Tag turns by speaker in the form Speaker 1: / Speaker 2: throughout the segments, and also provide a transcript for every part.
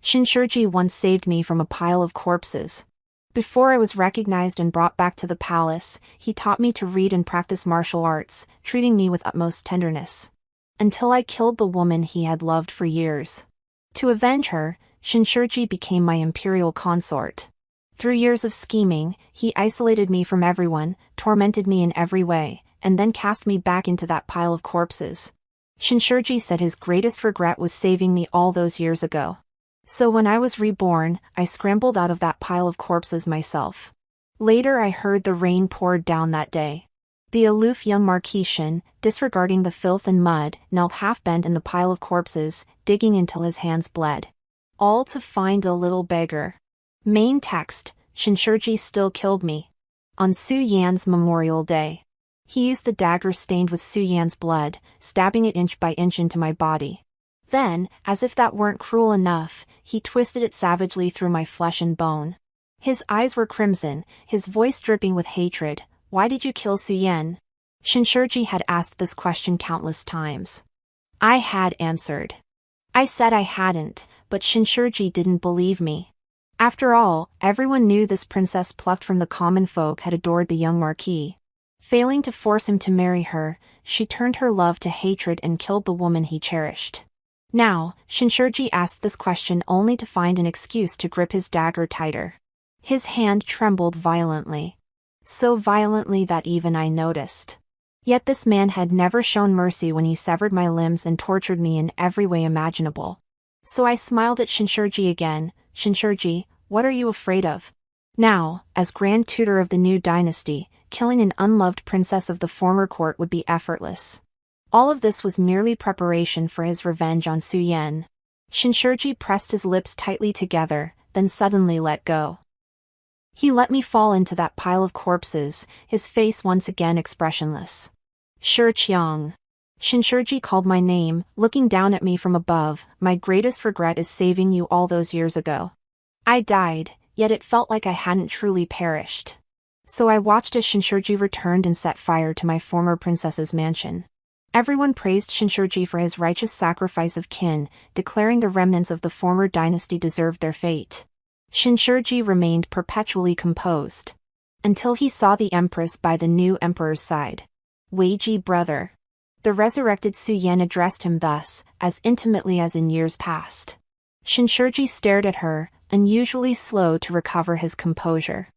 Speaker 1: Xianxia once saved me from a pile of corpses. Before I was recognized and brought back to the palace, he taught me to read and practice martial arts, treating me with utmost tenderness. Until I killed the woman he had loved for years. To avenge her, Xianxia became my imperial consort. Through years of scheming, he isolated me from everyone, tormented me in every way, and then cast me back into that pile of corpses. Xianxia said his greatest regret was saving me all those years ago. So when I was reborn, I scrambled out of that pile of corpses myself. Later I heard the rain poured down that day. The aloof young Marquisian, disregarding the filth and mud, knelt half-bent in the pile of corpses, digging until his hands bled. All to find a little beggar. Main text, Xianxia still killed me. On Su Yan's Memorial Day. He used the dagger stained with Su Yan's blood, stabbing it inch by inch into my body. Then, as if that weren't cruel enough, he twisted it savagely through my flesh and bone. His eyes were crimson, his voice dripping with hatred. Why did you kill Su Yan? Xianxia had asked this question countless times. I had answered. I said I hadn't, but Xianxia didn't believe me. After all, everyone knew this princess plucked from the common folk had adored the young marquis. Failing to force him to marry her, she turned her love to hatred and killed the woman he cherished. Now, Xianxia asked this question only to find an excuse to grip his dagger tighter. His hand trembled violently. So violently that even I noticed. Yet this man had never shown mercy when he severed my limbs and tortured me in every way imaginable. So I smiled at Xianxia again. Xianxia, what are you afraid of? Now, as Grand Tutor of the new dynasty, killing an unloved princess of the former court would be effortless. All of this was merely preparation for his revenge on Su Yan. Xianxia pressed his lips tightly together, then suddenly let go. He let me fall into that pile of corpses, his face once again expressionless. Xianxiang. Xianxia called my name, looking down at me from above. My greatest regret is saving you all those years ago. I died, yet it felt like I hadn't truly perished. So I watched as Xianxia returned and set fire to my former princess's mansion. Everyone praised Xianxia for his righteous sacrifice of kin, declaring the remnants of the former dynasty deserved their fate. Xianxia remained perpetually composed. Until he saw the empress by the new emperor's side. Weiji brother. The resurrected Su Yan addressed him thus, as intimately as in years past. Xianxia stared at her, unusually slow to recover his composure.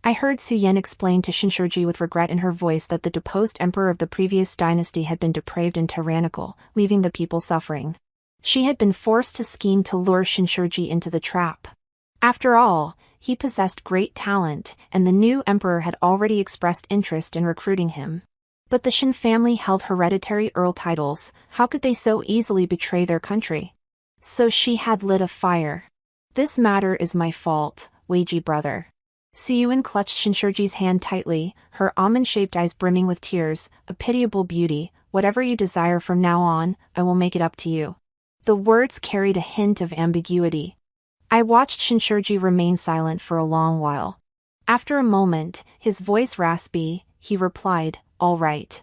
Speaker 1: I heard Su Yan explain to Xianxia with regret in her voice that the deposed emperor of the previous dynasty had been depraved and tyrannical, leaving the people suffering. She had been forced to scheme to lure Xianxia into the trap. After all, he possessed great talent, and the new emperor had already expressed interest in recruiting him. But the Shen family held hereditary earl titles. How could they so easily betray their country? So she had lit a fire. This matter is my fault, Weiji brother. Su Yuan clutched Xianxia's hand tightly, her almond-shaped eyes brimming with tears. A pitiable beauty, whatever you desire from now on, I will make it up to you. The words carried a hint of ambiguity. I watched Xianxia remain silent for a long while. After a moment, his voice raspy, he replied, all right.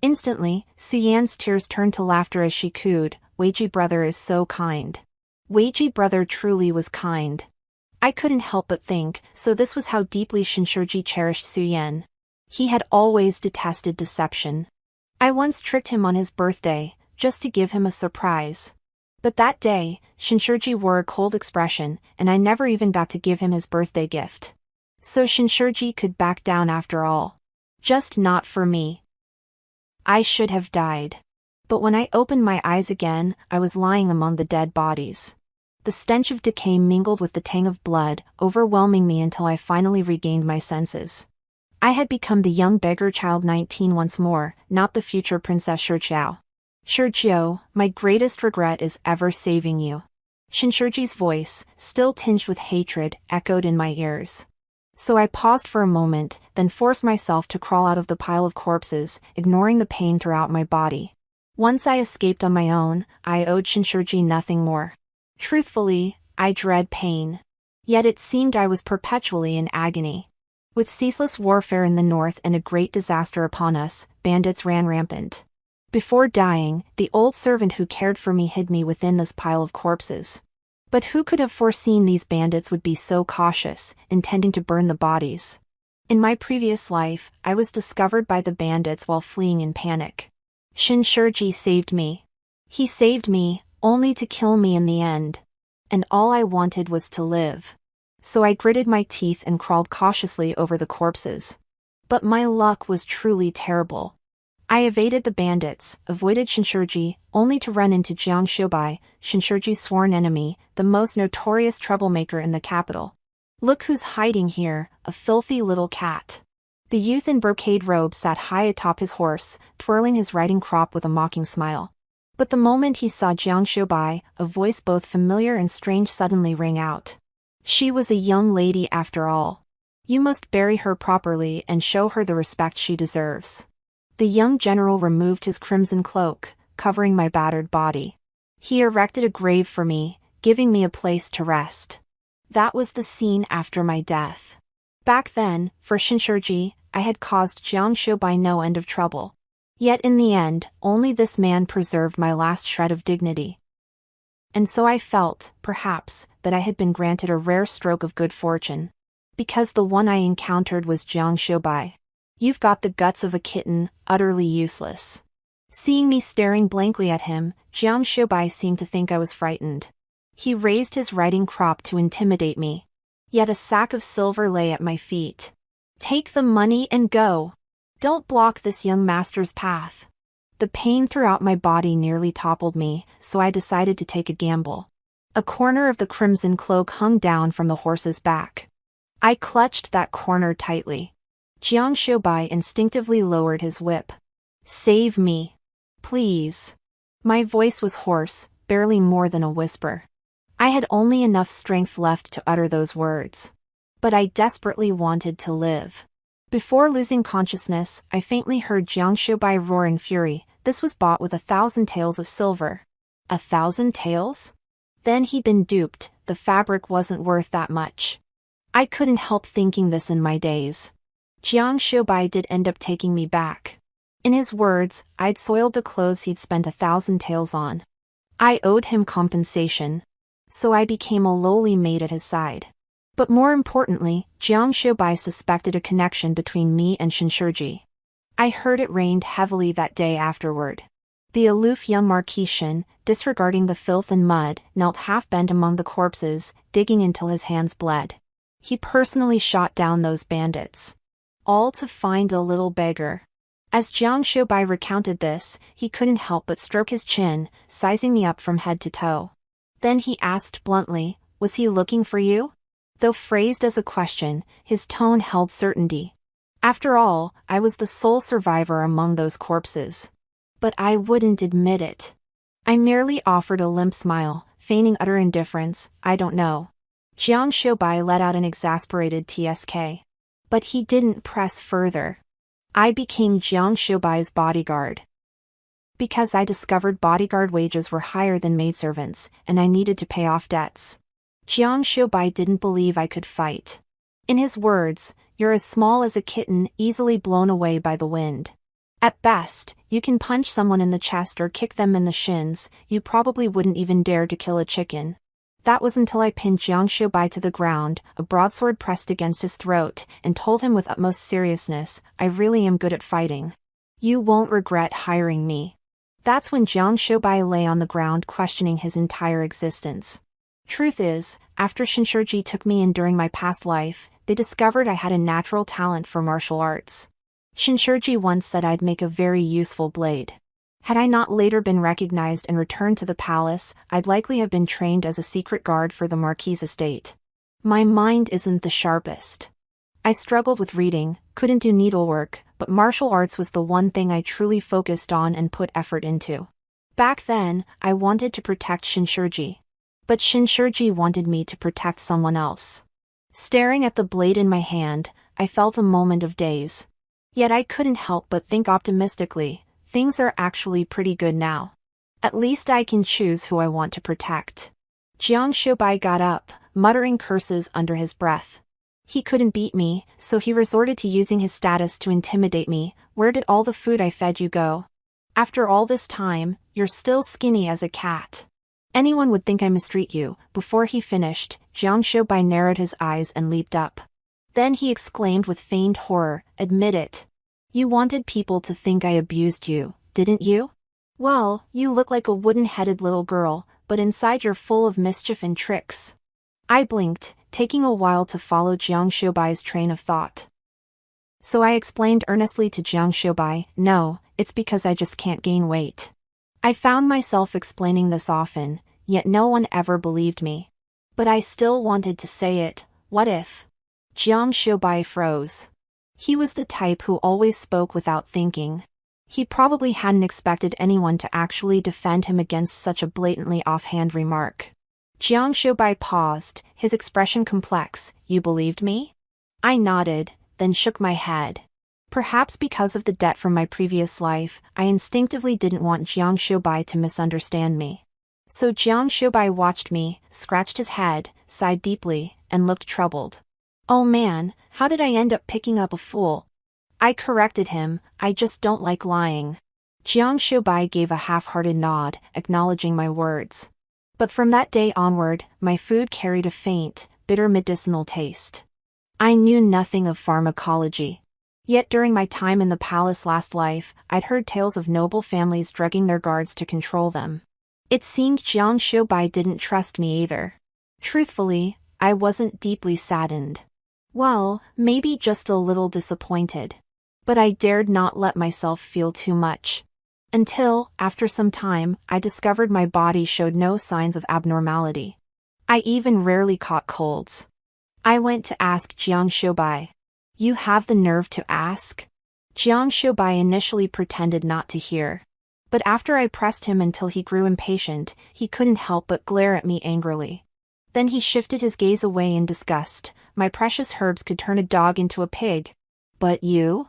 Speaker 1: Instantly, Su Yan's tears turned to laughter as she cooed, Weiji brother is so kind. Weiji brother truly was kind. I couldn't help but think, so this was how deeply Xianxia cherished Su Yan. He had always detested deception. I once tricked him on his birthday, just to give him a surprise. But that day, Xianxia wore a cold expression, and I never even got to give him his birthday gift. So Xianxia could back down after all. Just not for me. I should have died. But when I opened my eyes again, I was lying among the dead bodies. The stench of decay mingled with the tang of blood, overwhelming me until I finally regained my senses. I had become the young beggar child 19 once more, not the future Princess Xiao. Xiao, my greatest regret is ever saving you. Xianxia's voice, still tinged with hatred, echoed in my ears. So I paused for a moment, then forced myself to crawl out of the pile of corpses, ignoring the pain throughout my body. Once I escaped on my own, I owed Xianxia nothing more. Truthfully, I dread pain. Yet it seemed I was perpetually in agony. With ceaseless warfare in the north and a great disaster upon us, bandits ran rampant. Before dying, the old servant who cared for me hid me within this pile of corpses. But who could have foreseen these bandits would be so cautious, intending to burn the bodies? In my previous life, I was discovered by the bandits while fleeing in panic. Xianxia saved me. He saved me, only to kill me in the end. And all I wanted was to live. So I gritted my teeth and crawled cautiously over the corpses. But my luck was truly terrible. I evaded the bandits, avoided Xianxia, only to run into Xianxia, Xianxia's sworn enemy, the most notorious troublemaker in the capital. Look who's hiding here, a filthy little cat. The youth in brocade robes sat high atop his horse, twirling his riding crop with a mocking smile. But the moment he saw Xianxia, a voice both familiar and strange suddenly rang out. She was a young lady after all. You must bury her properly and show her the respect she deserves. The young general removed his crimson cloak, covering my battered body. He erected a grave for me, giving me a place to rest. That was the scene after my death. Back then, for Xianxia, I had caused Xianxia no end of trouble. Yet in the end, only this man preserved my last shred of dignity. And so I felt, perhaps, that I had been granted a rare stroke of good fortune. Because the one I encountered was Xianxia. You've got the guts of a kitten, utterly useless. Seeing me staring blankly at him, Xianxia seemed to think I was frightened. He raised his riding crop to intimidate me. Yet a sack of silver lay at my feet. Take the money and go. Don't block this young master's path. The pain throughout my body nearly toppled me, so I decided to take a gamble. A corner of the crimson cloak hung down from the horse's back. I clutched that corner tightly. Xianxia instinctively lowered his whip. Save me. Please. My voice was hoarse, barely more than a whisper. I had only enough strength left to utter those words. But I desperately wanted to live. Before losing consciousness, I faintly heard Xianxia roar in fury. This was bought with 1,000 taels of silver. 1,000 taels? Then he'd been duped, the fabric wasn't worth that much. I couldn't help thinking this in my daze. Xianxia did end up taking me back. In his words, I'd soiled the clothes he'd spent 1,000 taels on. I owed him compensation. So I became a lowly maid at his side. But more importantly, Xianxia suspected a connection between me and Xianxia. I heard it rained heavily that day afterward. The aloof young Marquis, disregarding the filth and mud, knelt half-bent among the corpses, digging until his hands bled. He personally shot down those bandits. All to find a little beggar. As Xianxia recounted this, he couldn't help but stroke his chin, sizing me up from head to toe. Then he asked bluntly, was he looking for you? Though phrased as a question, his tone held certainty. After all, I was the sole survivor among those corpses. But I wouldn't admit it. I merely offered a limp smile, feigning utter indifference. I don't know. Xianxia let out an exasperated tsk. But he didn't press further. I became Xianxia's bodyguard. Because I discovered bodyguard wages were higher than maidservants, and I needed to pay off debts. Xianxia didn't believe I could fight. In his words, you're as small as a kitten, easily blown away by the wind. At best, you can punch someone in the chest or kick them in the shins, you probably wouldn't even dare to kill a chicken. That was until I pinned Xianxia to the ground, a broadsword pressed against his throat, and told him with utmost seriousness, I really am good at fighting. You won't regret hiring me. That's when Xianxia lay on the ground questioning his entire existence. Truth is, after Xianxia took me in during my past life, they discovered I had a natural talent for martial arts. Xianxia once said I'd make a very useful blade. Had I not later been recognized and returned to the palace, I'd likely have been trained as a secret guard for the Marquis' estate. My mind isn't the sharpest. I struggled with reading, couldn't do needlework, but martial arts was the one thing I truly focused on and put effort into. Back then, I wanted to protect Xianxia. But Xianxia wanted me to protect someone else. Staring at the blade in my hand, I felt a moment of daze. Yet I couldn't help but think optimistically, things are actually pretty good now. At least I can choose who I want to protect. Xianxia got up, muttering curses under his breath. He couldn't beat me, so he resorted to using his status to intimidate me. Where did all the food I fed you go? After all this time, you're still skinny as a cat. Anyone would think I mistreat you." Before he finished, Xianxia narrowed his eyes and leaped up. Then he exclaimed with feigned horror, "Admit it. You wanted people to think I abused you, didn't you? Well, you look like a wooden-headed little girl, but inside you're full of mischief and tricks." I blinked, taking a while to follow Xianxia's train of thought. So I explained earnestly to Xianxia, "No, it's because I just can't gain weight." I found myself explaining this often, yet no one ever believed me. But I still wanted to say it. What if? Xianxia froze. He was the type who always spoke without thinking. He probably hadn't expected anyone to actually defend him against such a blatantly offhand remark. Xianxia paused, his expression complex. "You believed me?" I nodded, then shook my head. Perhaps because of the debt from my previous life, I instinctively didn't want Xianxia to misunderstand me. So Xianxia watched me, scratched his head, sighed deeply, and looked troubled. "Oh man, how did I end up picking up a fool?" I corrected him, "I just don't like lying." Xianxia gave a half-hearted nod, acknowledging my words. But from that day onward, my food carried a faint, bitter medicinal taste. I knew nothing of pharmacology. Yet during my time in the palace last life, I'd heard tales of noble families drugging their guards to control them. It seemed Xianxia didn't trust me either. Truthfully, I wasn't deeply saddened. Well, maybe just a little disappointed. But I dared not let myself feel too much. Until, after some time, I discovered my body showed no signs of abnormality. I even rarely caught colds. I went to ask Xianxia. "You have the nerve to ask?" Xianxia initially pretended not to hear. But after I pressed him until he grew impatient, he couldn't help but glare at me angrily. Then he shifted his gaze away in disgust. "My precious herbs could turn a dog into a pig. But you?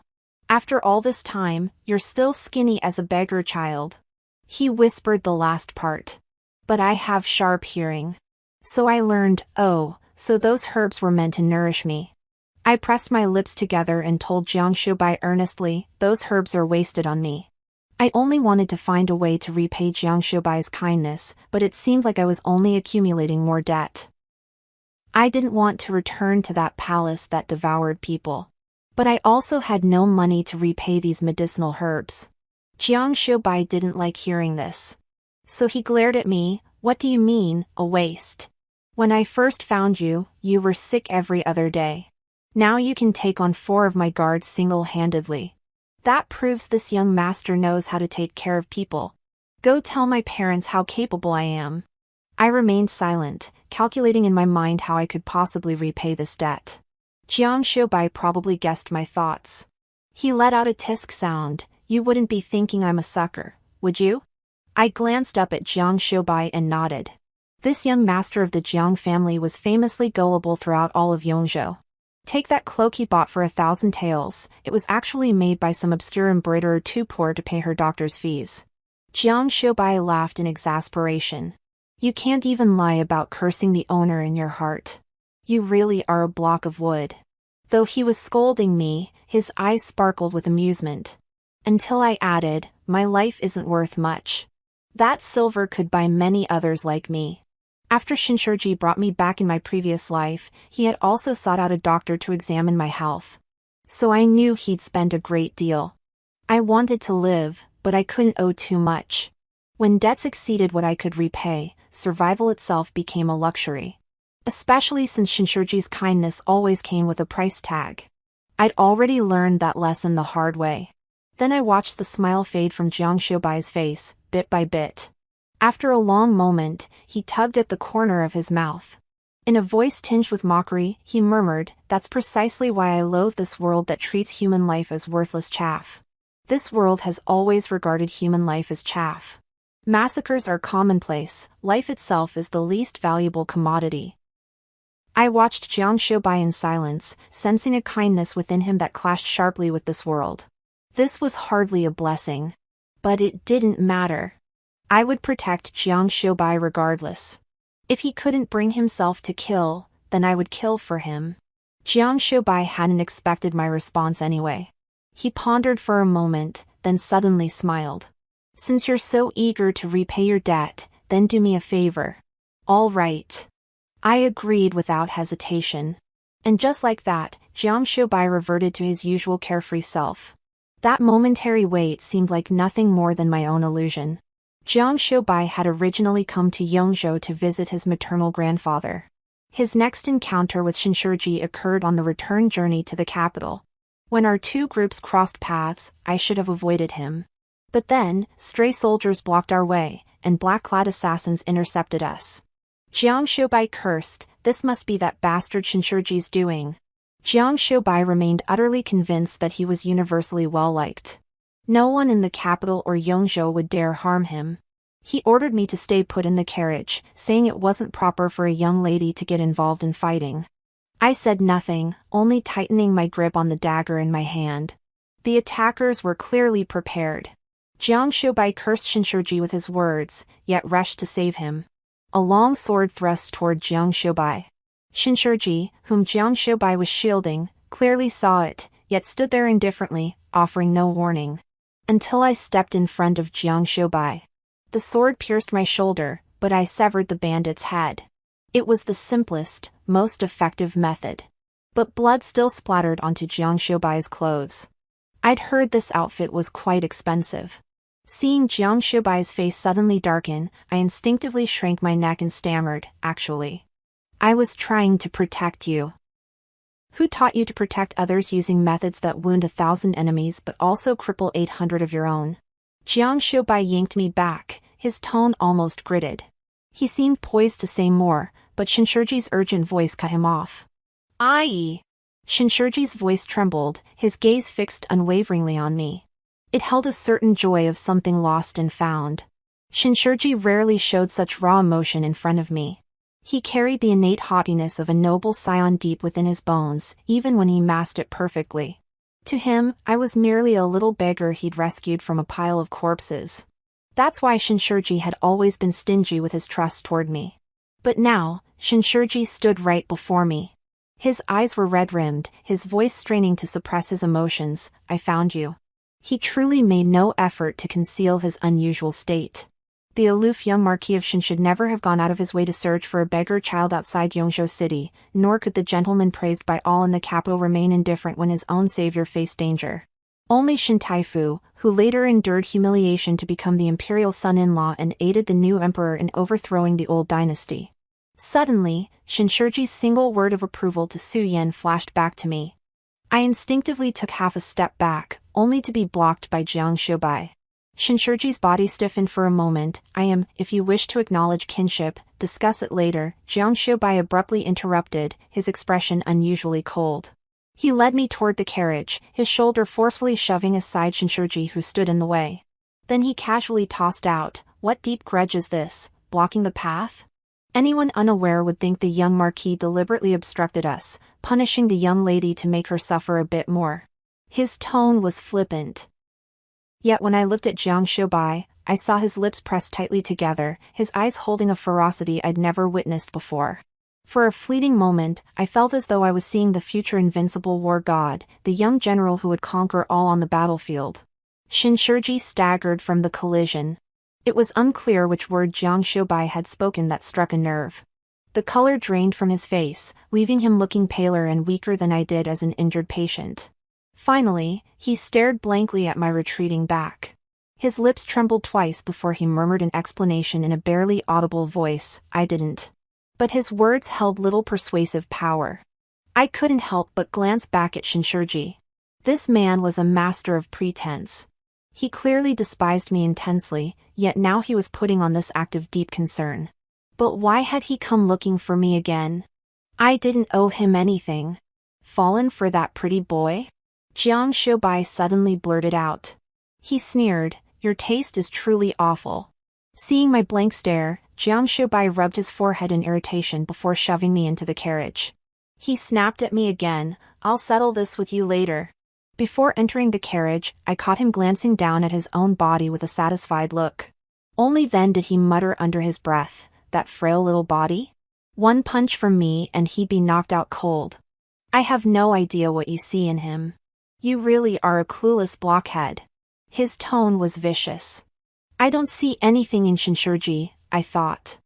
Speaker 1: After all this time, you're still skinny as a beggar child." He whispered the last part. But I have sharp hearing. So I learned, oh, so those herbs were meant to nourish me. I pressed my lips together and told Xianxia earnestly, "Those herbs are wasted on me." I only wanted to find a way to repay Xianxia's kindness, but it seemed like I was only accumulating more debt. I didn't want to return to that palace that devoured people. But I also had no money to repay these medicinal herbs. Xianxia didn't like hearing this. So he glared at me, "What do you mean, a waste? When I first found you, you were sick every other day. Now you can take on 4 of my guards single-handedly. That proves this young master knows how to take care of people. Go tell my parents how capable I am." I remained silent, calculating in my mind how I could possibly repay this debt. Xianxia probably guessed my thoughts. He let out a tisk sound. "You wouldn't be thinking I'm a sucker, would you?" I glanced up at Xianxia and nodded. This young master of the Jiang family was famously gullible throughout all of Yongzhou. Take that cloak he bought for 1,000 taels, it was actually made by some obscure embroiderer too poor to pay her doctor's fees. Xianxia laughed in exasperation. "You can't even lie about cursing the owner in your heart. You really are a block of wood." Though he was scolding me, his eyes sparkled with amusement. Until I added, "My life isn't worth much. That silver could buy many others like me." After Xianxia brought me back in my previous life, he had also sought out a doctor to examine my health. So I knew he'd spend a great deal. I wanted to live, but I couldn't owe too much. When debts exceeded what I could repay, survival itself became a luxury. Especially since Xianxia's kindness always came with a price tag. I'd already learned that lesson the hard way. Then I watched the smile fade from Xianxia's face, bit by bit. After a long moment, he tugged at the corner of his mouth. In a voice tinged with mockery, he murmured, "That's precisely why I loathe this world that treats human life as worthless chaff. This world has always regarded human life as chaff. Massacres are commonplace, life itself is the least valuable commodity." I watched Xianxia in silence, sensing a kindness within him that clashed sharply with this world. This was hardly a blessing. But it didn't matter. I would protect Xianxia regardless. If he couldn't bring himself to kill, then I would kill for him. Xianxia hadn't expected my response anyway. He pondered for a moment, then suddenly smiled. "Since you're so eager to repay your debt, then do me a favor. All right. I agreed without hesitation. And just like that, Xianxia reverted to his usual carefree self. That momentary wait seemed like nothing more than my own illusion. Xianxia had originally come to Yongzhou to visit his maternal grandfather. His next encounter with Xianxia occurred on the return journey to the capital. When our two groups crossed paths, I should have avoided him. But then, stray soldiers blocked our way, and black-clad assassins intercepted us. Xianxia cursed, "This must be that bastard Xianxia's doing." Xianxia remained utterly convinced that he was universally well-liked. No one in the capital or Yongzhou would dare harm him. He ordered me to stay put in the carriage, saying it wasn't proper for a young lady to get involved in fighting. I said nothing, only tightening my grip on the dagger in my hand. The attackers were clearly prepared. Xianxia cursed Xianxia with his words, yet rushed to save him. A long sword thrust toward Xianxia. Xianxia, whom Xianxia was shielding, clearly saw it, yet stood there indifferently, offering no warning. Until I stepped in front of Xianxia. The sword pierced my shoulder, but I severed the bandit's head. It was the simplest, most effective method. But blood still splattered onto Xianxia's clothes. I'd heard this outfit was quite expensive. Seeing Xianxia's face suddenly darken, I instinctively shrank my neck and stammered, "Actually, I was trying to protect you." "Who taught you to protect others using methods that wound 1,000 enemies but also cripple 800 of your own?" Xianxia yanked me back, his tone almost gritted. He seemed poised to say more, but Xianxia's urgent voice cut him off. "Ai!" Xianxia's voice trembled, his gaze fixed unwaveringly on me. It held a certain joy of something lost and found. Xianxia rarely showed such raw emotion in front of me. He carried the innate haughtiness of a noble scion deep within his bones, even when he masked it perfectly. To him, I was merely a little beggar he'd rescued from a pile of corpses. That's why Xianxia had always been stingy with his trust toward me. But now, Xianxia stood right before me. His eyes were red-rimmed, his voice straining to suppress his emotions. "I found you." He truly made no effort to conceal his unusual state. The aloof young Marquis of Shen should never have gone out of his way to search for a beggar child outside Yongzhou City, nor could the gentleman praised by all in the capital remain indifferent when his own savior faced danger. Only Shen Taifu, who later endured humiliation to become the imperial son-in-law and aided the new emperor in overthrowing the old dynasty. Suddenly, Xianxia's single word of approval to Su Yan flashed back to me. I instinctively took half a step back, only to be blocked by Xianxia. Xianxia's body stiffened for a moment. "If you wish to acknowledge kinship, discuss it later," Xianxia abruptly interrupted, his expression unusually cold. He led me toward the carriage, his shoulder forcefully shoving aside Xianxia who stood in the way. Then he casually tossed out, "What deep grudge is this, blocking the path?" Anyone unaware would think the young Marquis deliberately obstructed us, punishing the young lady to make her suffer a bit more. His tone was flippant. Yet when I looked at Xianxia, I saw his lips pressed tightly together, his eyes holding a ferocity I'd never witnessed before. For a fleeting moment, I felt as though I was seeing the future invincible war god, the young general who would conquer all on the battlefield. Xianxia staggered from the collision. It was unclear which word Xianxia had spoken that struck a nerve. The color drained from his face, leaving him looking paler and weaker than I did as an injured patient. Finally, he stared blankly at my retreating back. His lips trembled twice before he murmured an explanation in a barely audible voice. I didn't. But his words held little persuasive power. I couldn't help but glance back at Xianxia. This man was a master of pretense. He clearly despised me intensely, yet now he was putting on this act of deep concern. But why had he come looking for me again? I didn't owe him anything. Fallen for that pretty boy? Xianxia suddenly blurted out. He sneered, "Your taste is truly awful." Seeing my blank stare, Xianxia rubbed his forehead in irritation before shoving me into the carriage. He snapped at me again, "I'll settle this with you later." Before entering the carriage, I caught him glancing down at his own body with a satisfied look. Only then did he mutter under his breath, "That frail little body? One punch from me and he'd be knocked out cold. I have no idea what you see in him. You really are a clueless blockhead." His tone was vicious. "I don't see anything in Xianxia," I thought.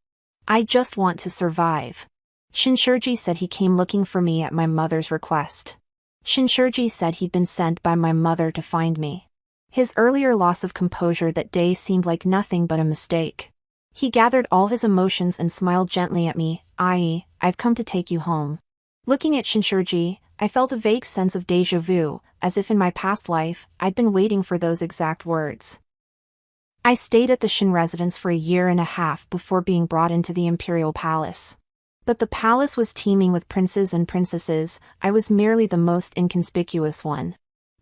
Speaker 1: I just want to survive. Xianxia said he came looking for me at my mother's request. Xianxia said he'd been sent by my mother to find me. His earlier loss of composure that day seemed like nothing but a mistake. He gathered all his emotions and smiled gently at me, i.e., I've come to take you home. Looking at Xianxia, I felt a vague sense of déjà vu, as if in my past life, I'd been waiting for those exact words. I stayed at the Xin residence for a year and a half before being brought into the Imperial Palace. But the palace was teeming with princes and princesses, I was merely the most inconspicuous one.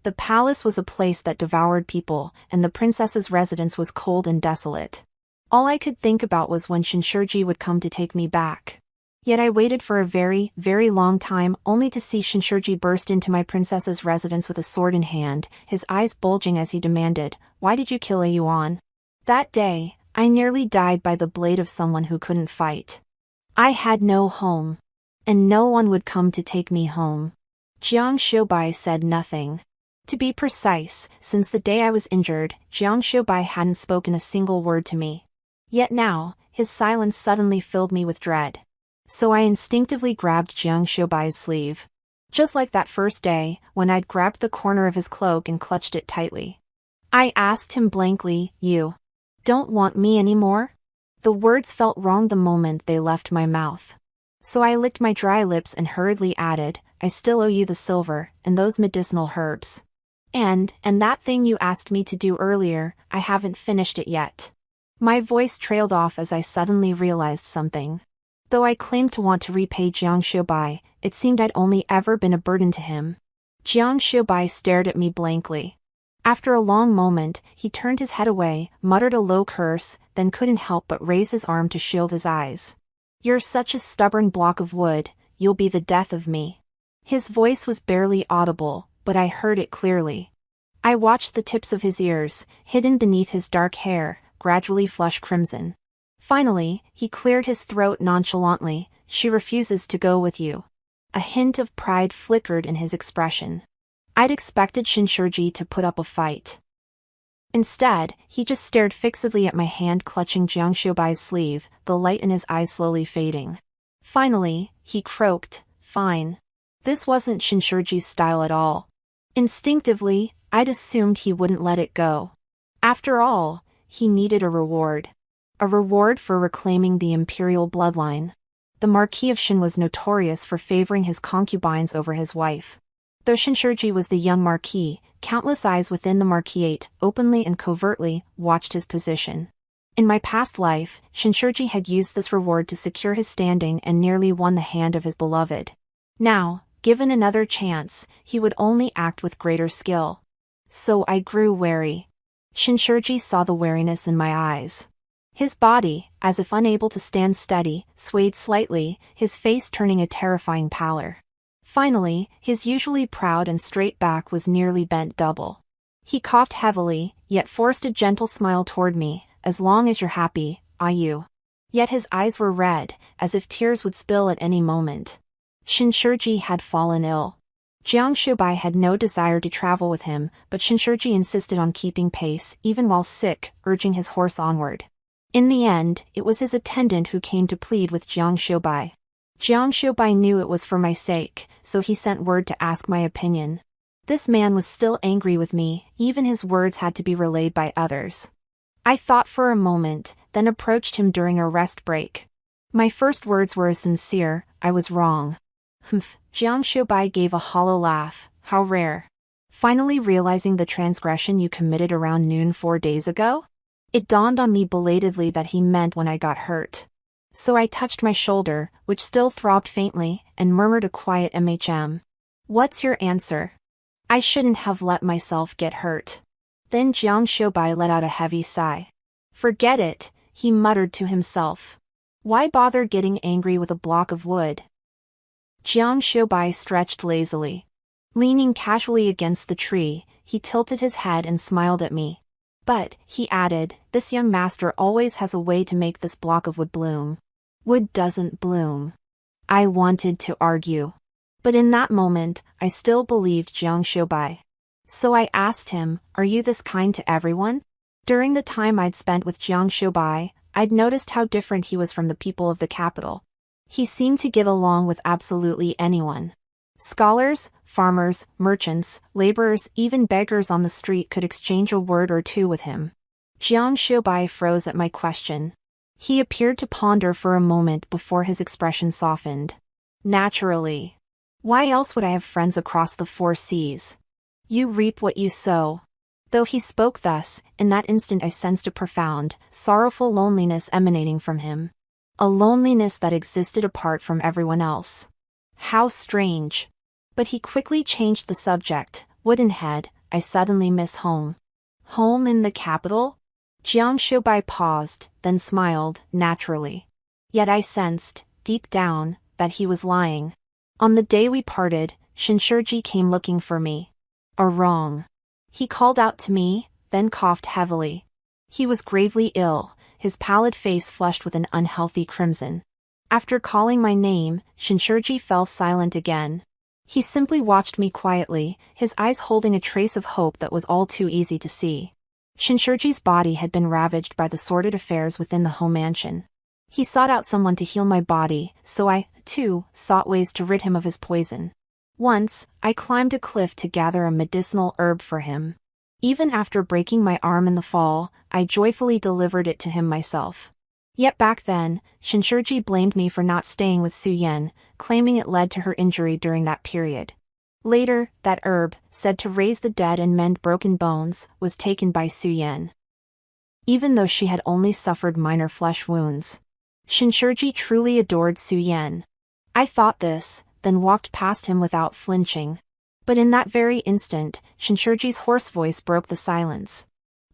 Speaker 1: The palace was a place that devoured people, and the princess's residence was cold and desolate. All I could think about was when Xianxia would come to take me back. Yet I waited for a very, very long time only to see Xianxia burst into my princess's residence with a sword in hand, his eyes bulging as he demanded, "Why did you kill a Yuan?" That day, I nearly died by the blade of someone who couldn't fight. I had no home. And no one would come to take me home. Xianxia said nothing. To be precise, since the day I was injured, Xianxia hadn't spoken a single word to me. Yet now, his silence suddenly filled me with dread. So I instinctively grabbed Xianxia's sleeve. Just like that first day, when I'd grabbed the corner of his cloak and clutched it tightly. I asked him blankly, "You don't want me anymore?" The words felt wrong the moment they left my mouth. So I licked my dry lips and hurriedly added, "I still owe you the silver, and those medicinal herbs. And that thing you asked me to do earlier, I haven't finished it yet." My voice trailed off as I suddenly realized something. Though I claimed to want to repay Xianxia, it seemed I'd only ever been a burden to him. Xianxia stared at me blankly. After a long moment, he turned his head away, muttered a low curse, then couldn't help but raise his arm to shield his eyes. "You're such a stubborn block of wood, you'll be the death of me." His voice was barely audible, but I heard it clearly. I watched the tips of his ears, hidden beneath his dark hair, gradually flush crimson. Finally, he cleared his throat nonchalantly, "She refuses to go with you." A hint of pride flickered in his expression. I'd expected Xianxia to put up a fight. Instead, he just stared fixedly at my hand clutching Xianxia's sleeve, the light in his eyes slowly fading. Finally, he croaked, "Fine." This wasn't Xianxia's style at all. Instinctively, I'd assumed he wouldn't let it go. After all, he needed a reward. A reward for reclaiming the imperial bloodline. The Marquis of Xin was notorious for favoring his concubines over his wife. Though Xianxia was the young marquis, countless eyes within the marquisate, openly and covertly, watched his position. In my past life, Xianxia had used this reward to secure his standing and nearly won the hand of his beloved. Now, given another chance, he would only act with greater skill. So I grew wary. Xianxia saw the wariness in my eyes. His body, as if unable to stand steady, swayed slightly, his face turning a terrifying pallor. Finally, his usually proud and straight back was nearly bent double. He coughed heavily, yet forced a gentle smile toward me, "As long as you're happy, you." Yet his eyes were red, as if tears would spill at any moment. Xianxia had fallen ill. Xianxia had no desire to travel with him, but Xianxia insisted on keeping pace, even while sick, urging his horse onward. In the end, it was his attendant who came to plead with Xianxia. Xianxia knew it was for my sake, so he sent word to ask my opinion. This man was still angry with me, even his words had to be relayed by others. I thought for a moment, then approached him during a rest break. My first words were as sincere, "I was wrong." "Humph," Xianxia gave a hollow laugh, "How rare. Finally realizing the transgression you committed around noon 4 days ago?" It dawned on me belatedly that he meant when I got hurt. So I touched my shoulder, which still throbbed faintly, and murmured a quiet "What's your answer?" I shouldn't have let myself get hurt. Then Xianxia let out a heavy sigh. "Forget it," he muttered to himself. "Why bother getting angry with a block of wood?" Xianxia stretched lazily. Leaning casually against the tree, he tilted his head and smiled at me. "But," he added, "this young master always has a way to make this block of wood bloom." "Wood doesn't bloom." I wanted to argue. But in that moment, I still believed Xianxia. So I asked him, "Are you this kind to everyone?" During the time I'd spent with Xianxia, I'd noticed how different he was from the people of the capital. He seemed to get along with absolutely anyone. Scholars, farmers, merchants, laborers, even beggars on the street could exchange a word or two with him. Xianxia froze at my question. He appeared to ponder for a moment before his expression softened. Naturally. Why else would I have friends across the 4 seas? You reap what you sow. Though he spoke thus, in that instant I sensed a profound, sorrowful loneliness emanating from him. A loneliness that existed apart from everyone else. How strange. But he quickly changed the subject. Woodenhead, I suddenly miss home. Home in the capital? Xianxia paused, then smiled, naturally. Yet I sensed, deep down, that he was lying. On the day we parted, Xianxia came looking for me. A wrong. He called out to me, then coughed heavily. He was gravely ill, his pallid face flushed with an unhealthy crimson. After calling my name, Xianxia fell silent again. He simply watched me quietly, his eyes holding a trace of hope that was all too easy to see. Xianxia's body had been ravaged by the sordid affairs within the home mansion. He sought out someone to heal my body, so I, too, sought ways to rid him of his poison. Once, I climbed a cliff to gather a medicinal herb for him. Even after breaking my arm in the fall, I joyfully delivered it to him myself. Yet back then, Xianxia blamed me for not staying with Su Yan, claiming it led to her injury during that period. Later, that herb, said to raise the dead and mend broken bones, was taken by Su Yan. Even though she had only suffered minor flesh wounds. Xianxia truly adored Su Yan. I thought this, then walked past him without flinching. But in that very instant, Xianxia's hoarse voice broke the silence.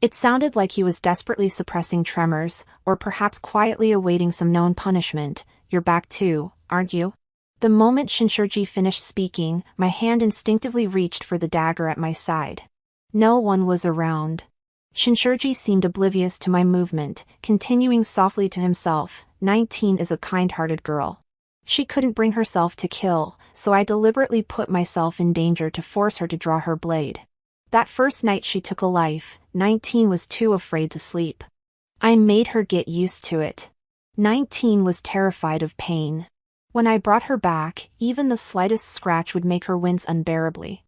Speaker 1: It sounded like he was desperately suppressing tremors, or perhaps quietly awaiting some known punishment. You're back too, aren't you? The moment Xianxia finished speaking, my hand instinctively reached for the dagger at my side. No one was around. Xianxia seemed oblivious to my movement, continuing softly to himself, 19 is a kind-hearted girl. She couldn't bring herself to kill, so I deliberately put myself in danger to force her to draw her blade. That first night she took a life, 19 was too afraid to sleep. I made her get used to it. 19 was terrified of pain. When I brought her back, even the slightest scratch would make her wince unbearably.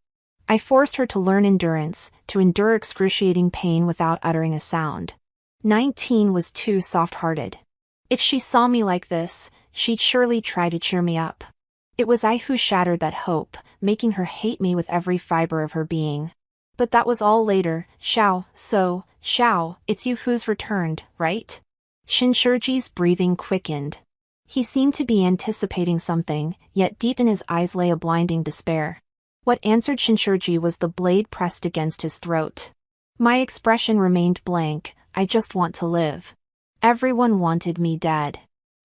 Speaker 1: I forced her to learn endurance, to endure excruciating pain without uttering a sound. 19 was too soft-hearted. If she saw me like this, she'd surely try to cheer me up. It was I who shattered that hope, making her hate me with every fiber of her being. But that was all later. Xiao, it's you who's returned, right? Xianxia's breathing quickened. He seemed to be anticipating something, yet deep in his eyes lay a blinding despair. What answered Xianxia was the blade pressed against his throat. My expression remained blank. I just want to live. Everyone wanted me dead.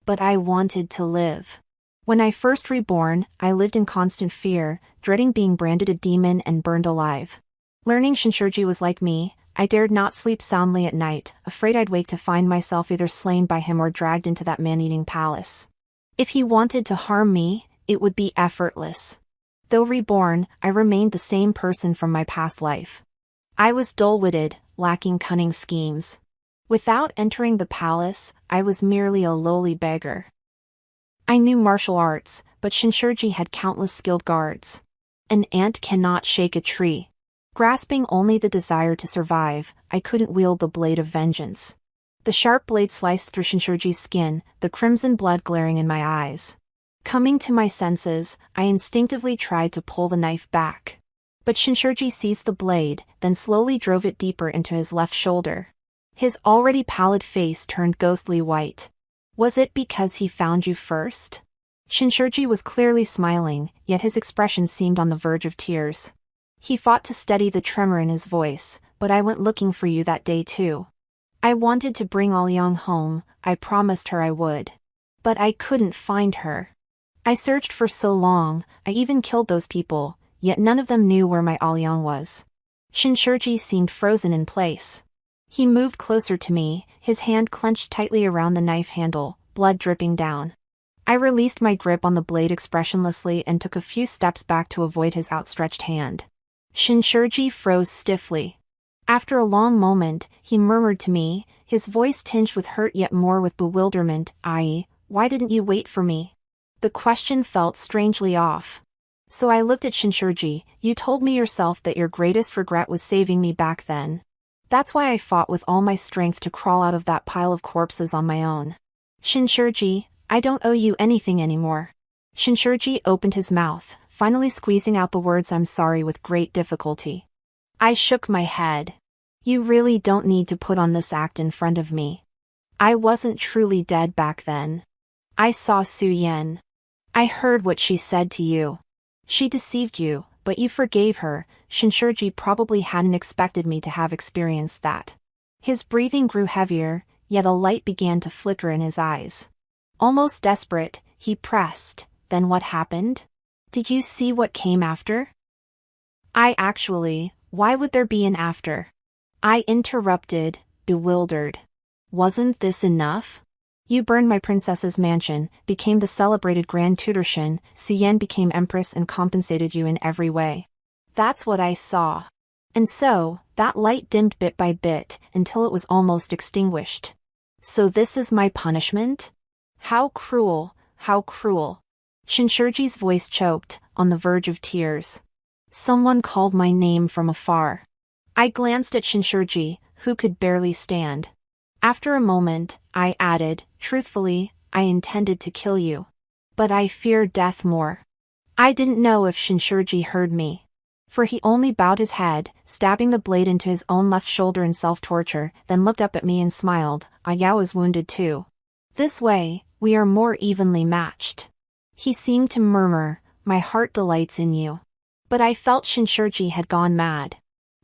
Speaker 1: But I wanted to live. When I first reborn, I lived in constant fear, dreading being branded a demon and burned alive. Learning Xianxia was like me, I dared not sleep soundly at night, afraid I'd wake to find myself either slain by him or dragged into that man-eating palace. If he wanted to harm me, it would be effortless. Though reborn, I remained the same person from my past life. I was dull-witted, lacking cunning schemes. Without entering the palace, I was merely a lowly beggar. I knew martial arts, but Xianxia had countless skilled guards. An ant cannot shake a tree. Grasping only the desire to survive, I couldn't wield the blade of vengeance. The sharp blade sliced through Xianxia's skin, the crimson blood glaring in my eyes. Coming to my senses, I instinctively tried to pull the knife back. But Xianxia seized the blade, then slowly drove it deeper into his left shoulder. His already pallid face turned ghostly white. Was it because he found you first? Xianxia was clearly smiling, yet his expression seemed on the verge of tears. He fought to steady the tremor in his voice, but I went looking for you that day too. I wanted to bring Aoyang home, I promised her I would. But I couldn't find her. I searched for so long, I even killed those people, yet none of them knew where my Aoyang was. Xianxia seemed frozen in place. He moved closer to me, his hand clenched tightly around the knife handle, blood dripping down. I released my grip on the blade expressionlessly and took a few steps back to avoid his outstretched hand. Xianxia froze stiffly. After a long moment, he murmured to me, his voice tinged with hurt yet more with bewilderment. Why didn't you wait for me? The question felt strangely off. So I looked at Xianxia. You told me yourself that your greatest regret was saving me back then. That's why I fought with all my strength to crawl out of that pile of corpses on my own. Xianxia, I don't owe you anything anymore. Xianxia opened his mouth, finally squeezing out the words I'm sorry with great difficulty. I shook my head. You really don't need to put on this act in front of me. I wasn't truly dead back then. I saw Su Yan. I heard what she said to you. She deceived you, but you forgave her. Xianxia probably hadn't expected me to have experienced that. His breathing grew heavier, yet a light began to flicker in his eyes. Almost desperate, he pressed, then what happened? Did you see what came after? Why would there be an after? I interrupted, bewildered. Wasn't this enough? You burned my princess's mansion, became the celebrated Grand Tutor Xin, Su Yan became empress and compensated you in every way. That's what I saw. And so, that light dimmed bit by bit, until it was almost extinguished. So this is my punishment? How cruel, how cruel. Xianxia's voice choked, on the verge of tears. Someone called my name from afar. I glanced at Xianxia, who could barely stand. After a moment, I added, truthfully, I intended to kill you. But I fear death more. I didn't know if Xianxia heard me. For he only bowed his head, stabbing the blade into his own left shoulder in self-torture, then looked up at me and smiled. Yao is wounded too. This way, we are more evenly matched. He seemed to murmur, my heart delights in you. But I felt Xianxia had gone mad.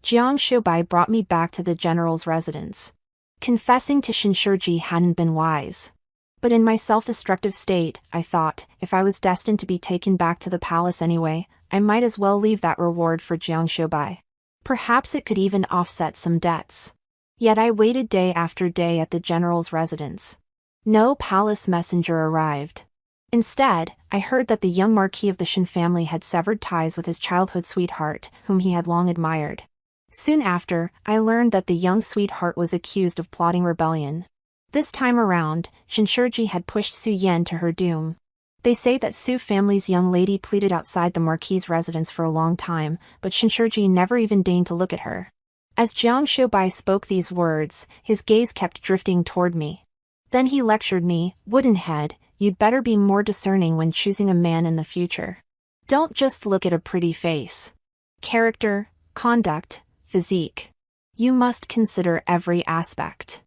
Speaker 1: Xianxia brought me back to the general's residence. Confessing to Xianxia hadn't been wise. But in my self-destructive state, I thought, if I was destined to be taken back to the palace anyway, I might as well leave that reward for Xianxia. Perhaps it could even offset some debts. Yet I waited day after day at the general's residence. No palace messenger arrived. Instead, I heard that the young Marquis of the Xin family had severed ties with his childhood sweetheart, whom he had long admired. Soon after, I learned that the young sweetheart was accused of plotting rebellion. This time around, Xianxia had pushed Su Yan to her doom. They say that Su family's young lady pleaded outside the Marquis's residence for a long time, but Xianxia never even deigned to look at her. As Xianxia spoke these words, his gaze kept drifting toward me. Then he lectured me, woodenhead, you'd better be more discerning when choosing a man in the future. Don't just look at a pretty face. Character, conduct, physique. You must consider every aspect.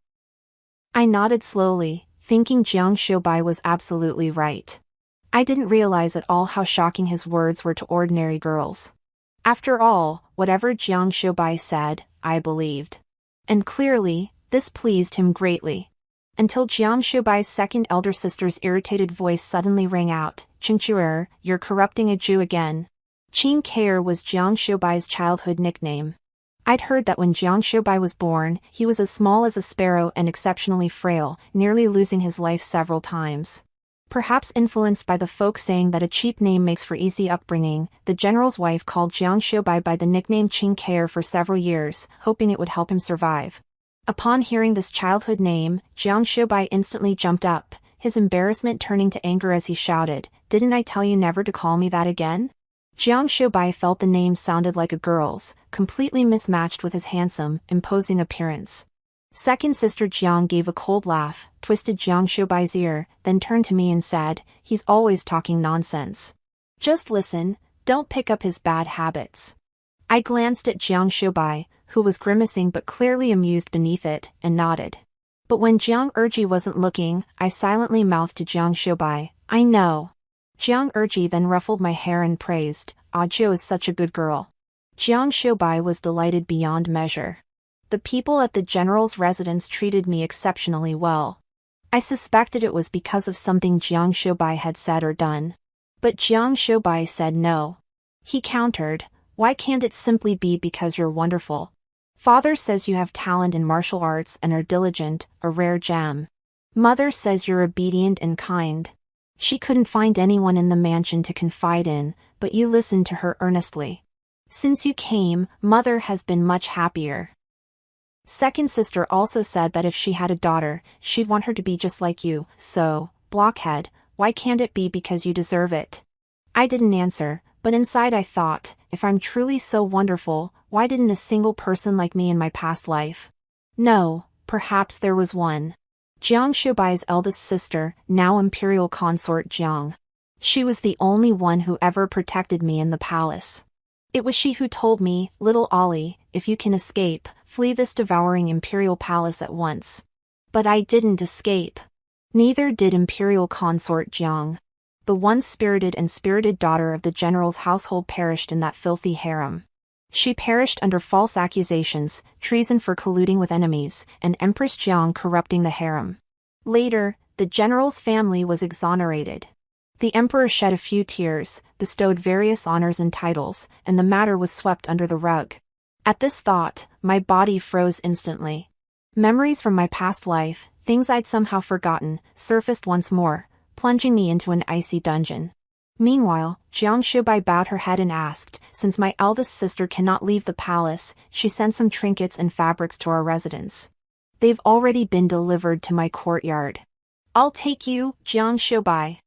Speaker 1: I nodded slowly, thinking Xianxia was absolutely right. I didn't realize at all how shocking his words were to ordinary girls. After all, whatever Xianxia said, I believed. And clearly, this pleased him greatly. Until Xianxia's second elder sister's irritated voice suddenly rang out, Qingqier, you're corrupting a Jew again. Qingqier was Xianxia's childhood nickname. I'd heard that when Xianxia was born, he was as small as a sparrow and exceptionally frail, nearly losing his life several times. Perhaps influenced by the folk saying that a cheap name makes for easy upbringing, the general's wife called Xianxia by the nickname Qingqier for several years, hoping it would help him survive. Upon hearing this childhood name, Xianxia instantly jumped up, his embarrassment turning to anger as he shouted, "Didn't I tell you never to call me that again?" Xianxia felt the name sounded like a girl's, completely mismatched with his handsome, imposing appearance. Second sister Jiang gave a cold laugh, twisted Xianxia's ear, then turned to me and said, "He's always talking nonsense. Just listen, don't pick up his bad habits." I glanced at Xianxia, who was grimacing but clearly amused beneath it, and nodded. But when Jiang Erji wasn't looking, I silently mouthed to Xianxia, "I know." Jiang Erji then ruffled my hair and praised, "Jiu is such a good girl." Xianxia was delighted beyond measure. The people at the general's residence treated me exceptionally well. I suspected it was because of something Xianxia had said or done. But Xianxia said no. He countered, "Why can't it simply be because you're wonderful? Father says you have talent in martial arts and are diligent, a rare gem. Mother says you're obedient and kind. She couldn't find anyone in the mansion to confide in, but you listened to her earnestly. Since you came, Mother has been much happier." Second sister also said that if she had a daughter, she'd want her to be just like you, so, blockhead, why can't it be because you deserve it? I didn't answer, but inside I thought, if I'm truly so wonderful, why didn't a single person like me in my past life? No, perhaps there was one. Xianxia Bai's eldest sister, now imperial consort Jiang. She was the only one who ever protected me in the palace. It was she who told me, little Ollie, if you can escape, flee this devouring imperial palace at once. But I didn't escape. Neither did imperial consort Jiang. The once-spirited and spirited daughter of the general's household perished in that filthy harem. She perished under false accusations, treason for colluding with enemies, and Empress Jiang corrupting the harem. Later, the general's family was exonerated. The emperor shed a few tears, bestowed various honors and titles, and the matter was swept under the rug. At this thought, my body froze instantly. Memories from my past life, things I'd somehow forgotten, surfaced once more, plunging me into an icy dungeon. Meanwhile, Xianxia Bai bowed her head and asked, since my eldest sister cannot leave the palace, she sent some trinkets and fabrics to our residence. They've already been delivered to my courtyard. I'll take you, Xianxia Bai.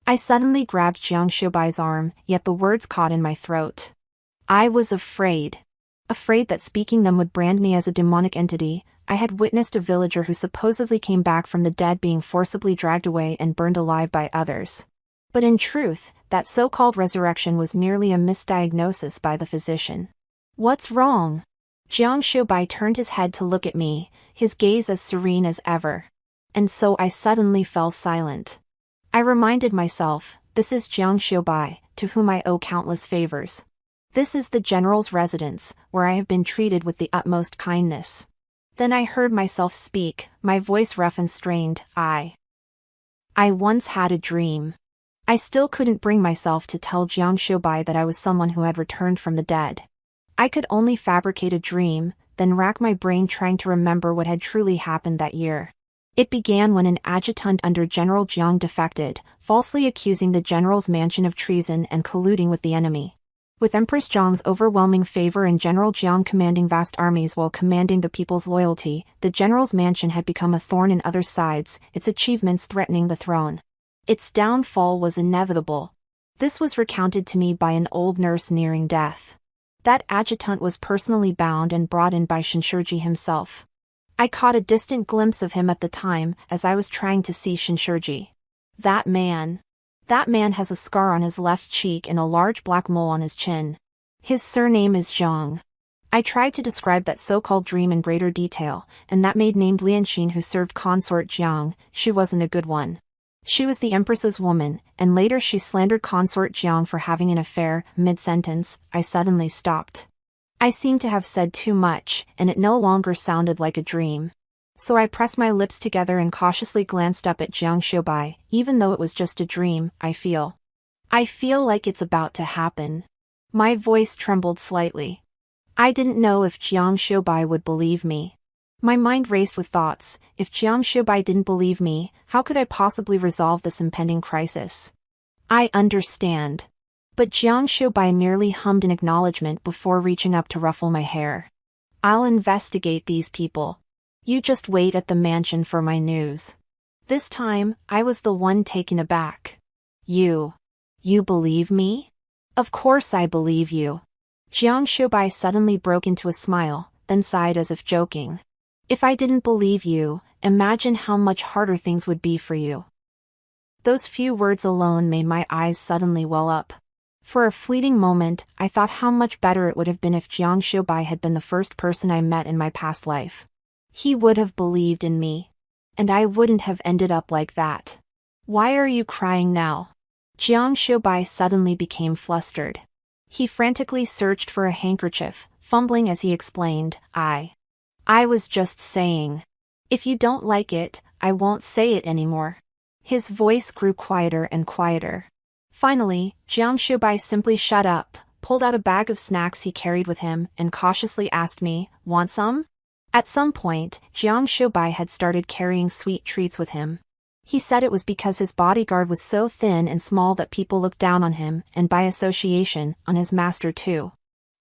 Speaker 1: I suddenly grabbed Xianxia Bai's arm, yet the words caught in my throat. I was afraid. Afraid that speaking them would brand me as a demonic entity. I had witnessed a villager who supposedly came back from the dead being forcibly dragged away and burned alive by others. But in truth, that so-called resurrection was merely a misdiagnosis by the physician. What's wrong? Xianxia Bai turned his head to look at me, his gaze as serene as ever. And so I suddenly fell silent. I reminded myself, this is Xianxia Bai, to whom I owe countless favors. This is the general's residence, where I have been treated with the utmost kindness. Then I heard myself speak, my voice rough and strained. I once had a dream. I still couldn't bring myself to tell Xianxia Bai that I was someone who had returned from the dead. I could only fabricate a dream, then rack my brain trying to remember what had truly happened that year. It began when an adjutant under General Jiang defected, falsely accusing the general's mansion of treason and colluding with the enemy. With Empress Jiang's overwhelming favor and General Jiang commanding vast armies while commanding the people's loyalty, the general's mansion had become a thorn in others' sides, its achievements threatening the throne. Its downfall was inevitable. This was recounted to me by an old nurse nearing death. That adjutant was personally bound and brought in by Shinshiji himself. I caught a distant glimpse of him at the time, as I was trying to see Shinshiji. That man has a scar on his left cheek and a large black mole on his chin. His surname is Zhang. I tried to describe that so-called dream in greater detail, and that maid named Lianxin who served consort Jiang, she wasn't a good one. She was the empress's woman, and later she slandered consort Jiang for having an affair. Mid-sentence, I suddenly stopped. I seemed to have said too much, and it no longer sounded like a dream. So I pressed my lips together and cautiously glanced up at Xianxia Bai. Even though it was just a dream, I feel like it's about to happen. My voice trembled slightly. I didn't know if Xianxia Bai would believe me. My mind raced with thoughts. If Xianxia Bai didn't believe me, how could I possibly resolve this impending crisis? I understand. But Xianxia Bai merely hummed an acknowledgement before reaching up to ruffle my hair. I'll investigate these people. You just wait at the mansion for my news. This time, I was the one taken aback. You believe me? Of course I believe you. Xianxia Bai suddenly broke into a smile, then sighed as if joking. If I didn't believe you, imagine how much harder things would be for you. Those few words alone made my eyes suddenly well up. For a fleeting moment, I thought how much better it would have been if Xianxia Bai had been the first person I met in my past life. He would have believed in me. And I wouldn't have ended up like that. Why are you crying now? Xianxia Bai suddenly became flustered. He frantically searched for a handkerchief, fumbling as he explained, I was just saying. If you don't like it, I won't say it anymore. His voice grew quieter and quieter. Finally, Xianxia Bai simply shut up, pulled out a bag of snacks he carried with him, and cautiously asked me, want some? At some point, Xianxia Bai had started carrying sweet treats with him. He said it was because his bodyguard was so thin and small that people looked down on him, and by association, on his master too.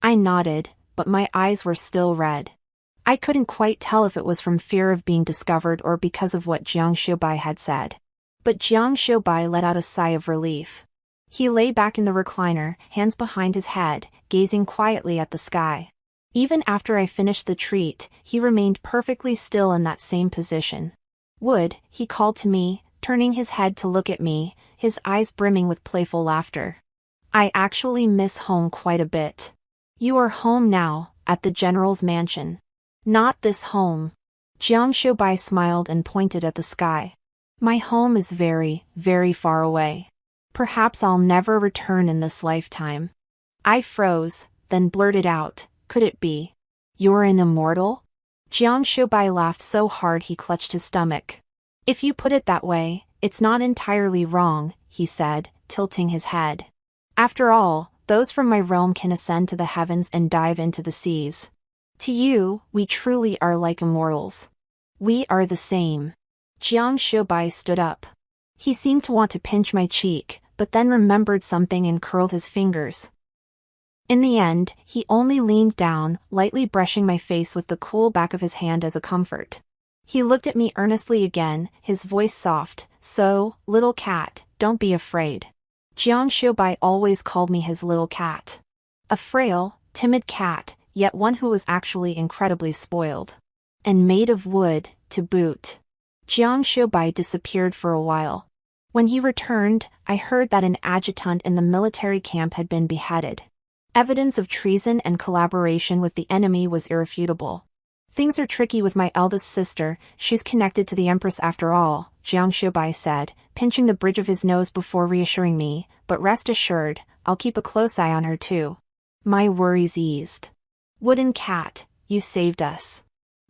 Speaker 1: I nodded, but my eyes were still red. I couldn't quite tell if it was from fear of being discovered or because of what Xianxia had said. But Xianxia let out a sigh of relief. He lay back in the recliner, hands behind his head, gazing quietly at the sky. Even after I finished the treat, he remained perfectly still in that same position. "Wood," he called to me, turning his head to look at me, his eyes brimming with playful laughter. "I actually miss home quite a bit. You are home now, at the general's mansion. Not this home." Xianxia smiled and pointed at the sky. "My home is very, very far away. Perhaps I'll never return in this lifetime." I froze, then blurted out, "Could it be? You're an immortal?" Xianxia laughed so hard he clutched his stomach. "If you put it that way, it's not entirely wrong," he said, tilting his head. "After all, those from my realm can ascend to the heavens and dive into the seas. To you, we truly are like immortals. We are the same." Xianxia stood up. He seemed to want to pinch my cheek, but then remembered something and curled his fingers. In the end, he only leaned down, lightly brushing my face with the cool back of his hand as a comfort. He looked at me earnestly again, his voice soft. "So, little cat, don't be afraid." Xianxia always called me his little cat. A frail, timid cat, yet one who was actually incredibly spoiled. And made of wood, to boot. Xianxia disappeared for a while. When he returned, I heard that an adjutant in the military camp had been beheaded. Evidence of treason and collaboration with the enemy was irrefutable. "Things are tricky with my eldest sister, she's connected to the Empress after all," Xianxia said, pinching the bridge of his nose before reassuring me, "but rest assured, I'll keep a close eye on her too." My worries eased. "Wooden cat, you saved us."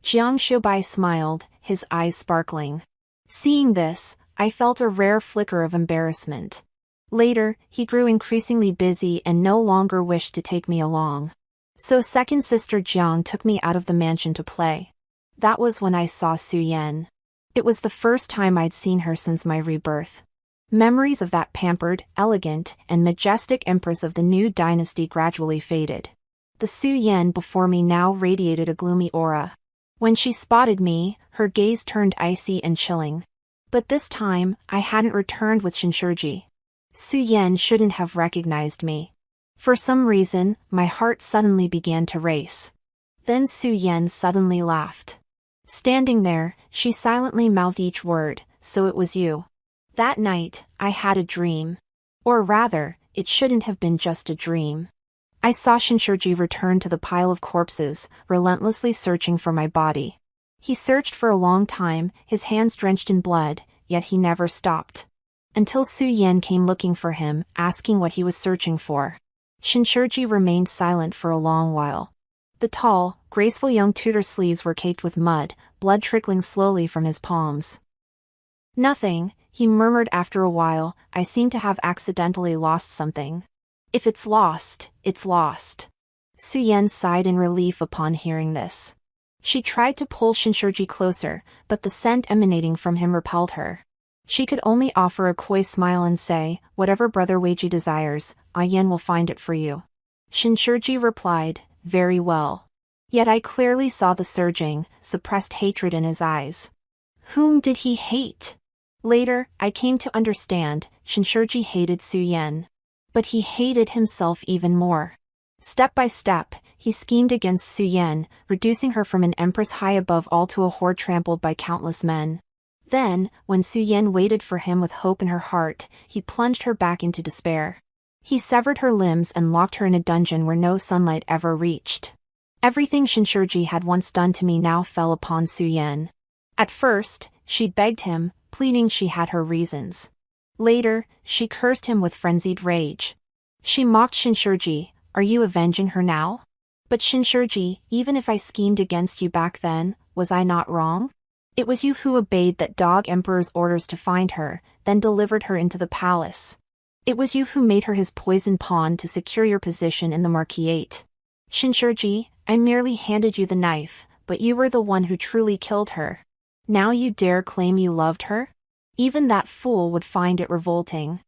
Speaker 1: Xianxia smiled, his eyes sparkling. Seeing this, I felt a rare flicker of embarrassment. Later, he grew increasingly busy and no longer wished to take me along. So second sister Jiang took me out of the mansion to play. That was when I saw Suyen. It was the first time I'd seen her since my rebirth. Memories of that pampered, elegant, and majestic empress of the new dynasty gradually faded. The Suyen before me now radiated a gloomy aura. When she spotted me, her gaze turned icy and chilling. But this time, I hadn't returned with Xianxia. Suyen shouldn't have recognized me. For some reason, my heart suddenly began to race. Then Suyen suddenly laughed. Standing there, she silently mouthed each word, "So it was you." That night, I had a dream. Or rather, it shouldn't have been just a dream. I saw Xianxia return to the pile of corpses, relentlessly searching for my body. He searched for a long time, his hands drenched in blood, yet he never stopped. Until Suyen came looking for him, asking what he was searching for. Xianxia remained silent for a long while. The tall, graceful young tutor's sleeves were caked with mud, blood trickling slowly from his palms. "Nothing," he murmured after a while, "I seem to have accidentally lost something." "If it's lost, it's lost." Suyen sighed in relief upon hearing this. She tried to pull Xianxia closer, but the scent emanating from him repelled her. She could only offer a coy smile and say, "Whatever Brother Weiji desires, Ayan will find it for you." Xianxia replied, "Very well." Yet I clearly saw the surging, suppressed hatred in his eyes. Whom did he hate? Later, I came to understand, Xianxia hated Suyen. But he hated himself even more. Step by step, he schemed against Suyen, reducing her from an empress high above all to a whore trampled by countless men. Then, when Suyen waited for him with hope in her heart, he plunged her back into despair. He severed her limbs and locked her in a dungeon where no sunlight ever reached. Everything Xianxia had once done to me now fell upon Suyen. At first, she begged him, pleading she had her reasons. Later, she cursed him with frenzied rage. She mocked Xianxia, "Are you avenging her now? But Xianxia, even if I schemed against you back then, was I not wrong? It was you who obeyed that dog emperor's orders to find her, then delivered her into the palace. It was you who made her his poison pawn to secure your position in the marquisate. Xianxia, I merely handed you the knife, but you were the one who truly killed her. Now you dare claim you loved her? Even that fool would find it revolting."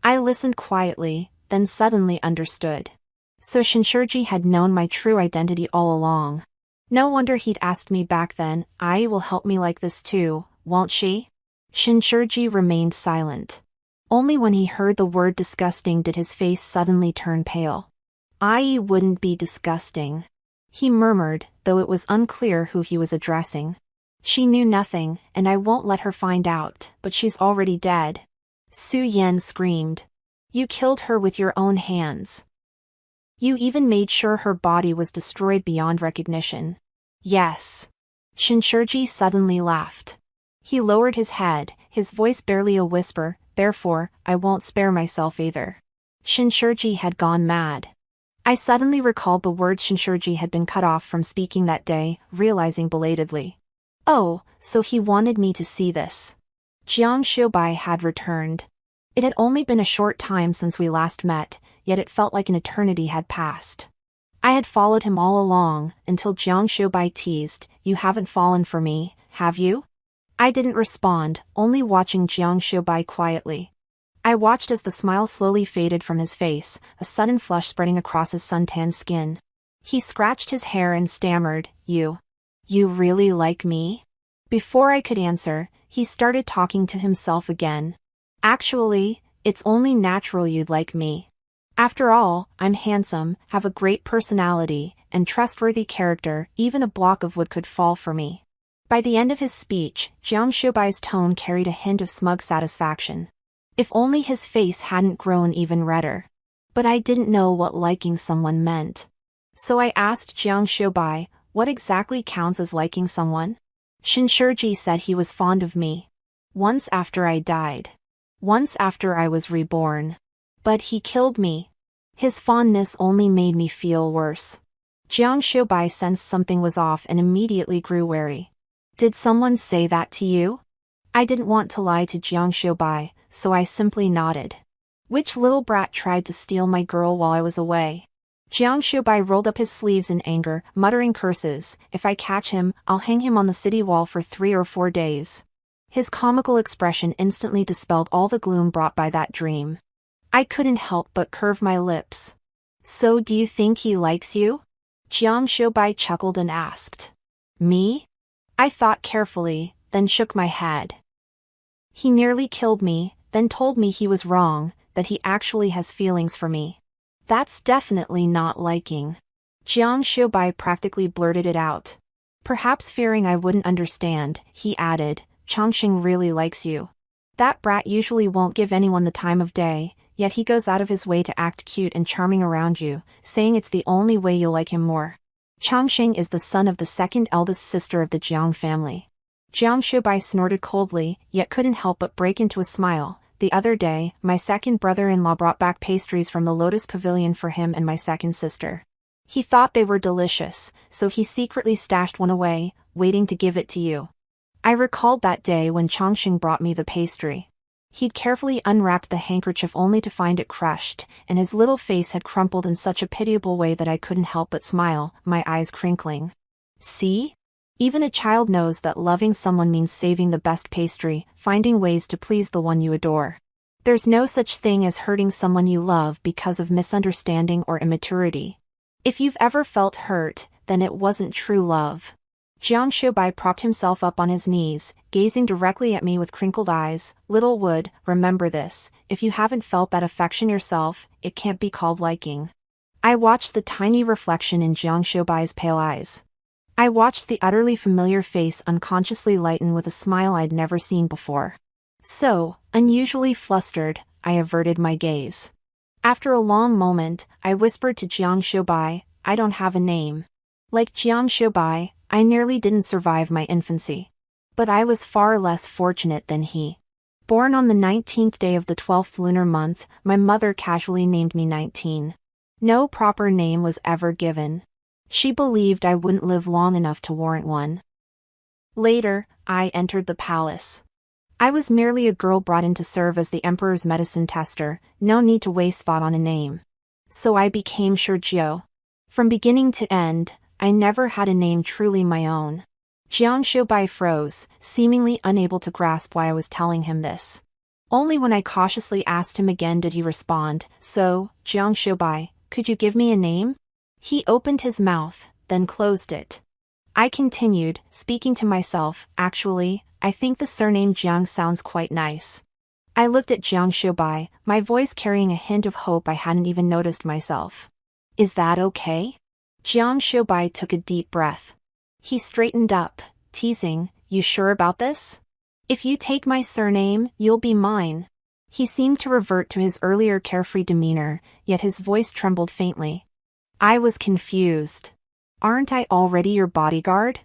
Speaker 1: I listened quietly, then suddenly understood. So Xianxia had known my true identity all along. No wonder he'd asked me back then. I will help me like this too, won't she? Xianxia remained silent. Only when he heard the word disgusting did his face suddenly turn pale. I wouldn't be disgusting, he murmured, though it was unclear who he was addressing. She knew nothing, and I won't let her find out, but she's already dead. Su Yan screamed. You killed her with your own hands. You even made sure her body was destroyed beyond recognition. Yes. Xianxia suddenly laughed. He lowered his head, his voice barely a whisper, therefore, I won't spare myself either. Xianxia had gone mad. I suddenly recalled the words Xianxia had been cut off from speaking that day, realizing belatedly. Oh, so he wanted me to see this. Xianxia had returned. It had only been a short time since we last met, yet it felt like an eternity had passed. I had followed him all along, until Xianxia teased, You haven't fallen for me, have you? I didn't respond, only watching Xianxia quietly. I watched as the smile slowly faded from his face, a sudden flush spreading across his suntanned skin. He scratched his hair and stammered, You really like me? Before I could answer, he started talking to himself again. Actually, it's only natural you'd like me. After all, I'm handsome, have a great personality, and trustworthy character, even a block of wood could fall for me. By the end of his speech, Xianxia's tone carried a hint of smug satisfaction. If only his face hadn't grown even redder. But I didn't know what liking someone meant. So I asked Xianxia, what exactly counts as liking someone? Xianxia said he was fond of me. Once after I died. Once after I was reborn. But he killed me. His fondness only made me feel worse. Xianxia sensed something was off and immediately grew wary. Did someone say that to you? I didn't want to lie to Xianxia, so I simply nodded. Which little brat tried to steal my girl while I was away? Xianxia rolled up his sleeves in anger, muttering curses. If I catch him, I'll hang him on the city wall for 3 or 4 days. His comical expression instantly dispelled all the gloom brought by that dream. I couldn't help but curve my lips. So do you think he likes you? Xianxia chuckled and asked. Me? I thought carefully, then shook my head. He nearly killed me, then told me he was wrong, that he actually has feelings for me. That's definitely not liking. Xianxia practically blurted it out. Perhaps fearing I wouldn't understand, he added, Chongqing really likes you. That brat usually won't give anyone the time of day, yet he goes out of his way to act cute and charming around you, saying it's the only way you'll like him more. Chongqing is the son of the second eldest sister of the Jiang family. Xianxia snorted coldly, yet couldn't help but break into a smile. The other day, my second brother-in-law brought back pastries from the Lotus Pavilion for him and my second sister. He thought they were delicious, so he secretly stashed one away, waiting to give it to you. I recalled that day when Chongqing brought me the pastry. He'd carefully unwrapped the handkerchief only to find it crushed, and his little face had crumpled in such a pitiable way that I couldn't help but smile, my eyes crinkling. See? Even a child knows that loving someone means saving the best pastry, finding ways to please the one you adore. There's no such thing as hurting someone you love because of misunderstanding or immaturity. If you've ever felt hurt, then it wasn't true love. Xianxia propped himself up on his knees, gazing directly at me with crinkled eyes. Little Wood, remember this, if you haven't felt that affection yourself, it can't be called liking. I watched the tiny reflection in Xianxia's pale eyes. I watched the utterly familiar face unconsciously lighten with a smile I'd never seen before. So, unusually flustered, I averted my gaze. After a long moment, I whispered to Xianxia, I don't have a name. Like Xianxia, I nearly didn't survive my infancy. But I was far less fortunate than he. Born on the 19th day of the 12th lunar month, my mother casually named me 19. No proper name was ever given. She believed I wouldn't live long enough to warrant one. Later, I entered the palace. I was merely a girl brought in to serve as the emperor's medicine tester, no need to waste thought on a name. So I became Xiao. From beginning to end, I never had a name truly my own. Xianxia froze, seemingly unable to grasp why I was telling him this. Only when I cautiously asked him again did he respond, So, Xianxia, could you give me a name? He opened his mouth, then closed it. I continued, speaking to myself, actually, I think the surname Jiang sounds quite nice. I looked at Xianxia, my voice carrying a hint of hope I hadn't even noticed myself. Is that okay? Xianxia took a deep breath. He straightened up, teasing, you sure about this? If you take my surname, you'll be mine. He seemed to revert to his earlier carefree demeanor, yet his voice trembled faintly. I was confused. Aren't I already your bodyguard?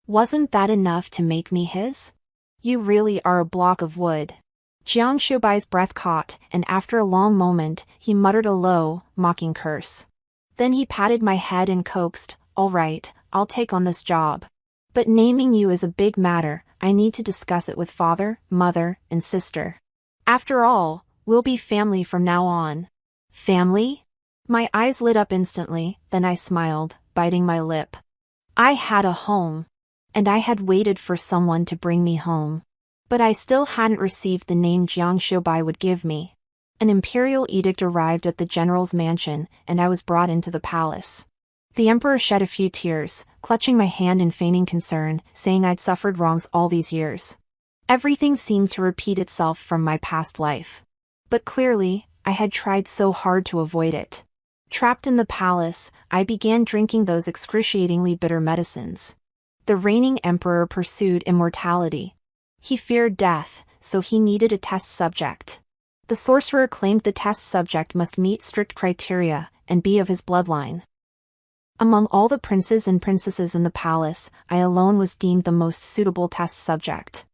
Speaker 1: Wasn't that enough to make me his? You really are a block of wood. Xianxia's breath caught, and after a long moment, he muttered a low, mocking curse. Then he patted my head and coaxed, all right, I'll take on this job. But naming you is a big matter, I need to discuss it with father, mother, and sister. After all, we'll be family from now on. Family? My eyes lit up instantly, then I smiled, biting my lip. I had a home. And I had waited for someone to bring me home. But I still hadn't received the name Xianxia would give me. An imperial edict arrived at the general's mansion, and I was brought into the palace. The emperor shed a few tears, clutching my hand in feigning concern, saying I'd suffered wrongs all these years. Everything seemed to repeat itself from my past life. But clearly, I had tried so hard to avoid it. Trapped in the palace, I began drinking those excruciatingly bitter medicines. The reigning emperor pursued immortality. He feared death, so he needed a test subject. The sorcerer claimed the test subject must meet strict criteria, and be of his bloodline. Among all the princes and princesses in the palace, I alone was deemed the most suitable test subject.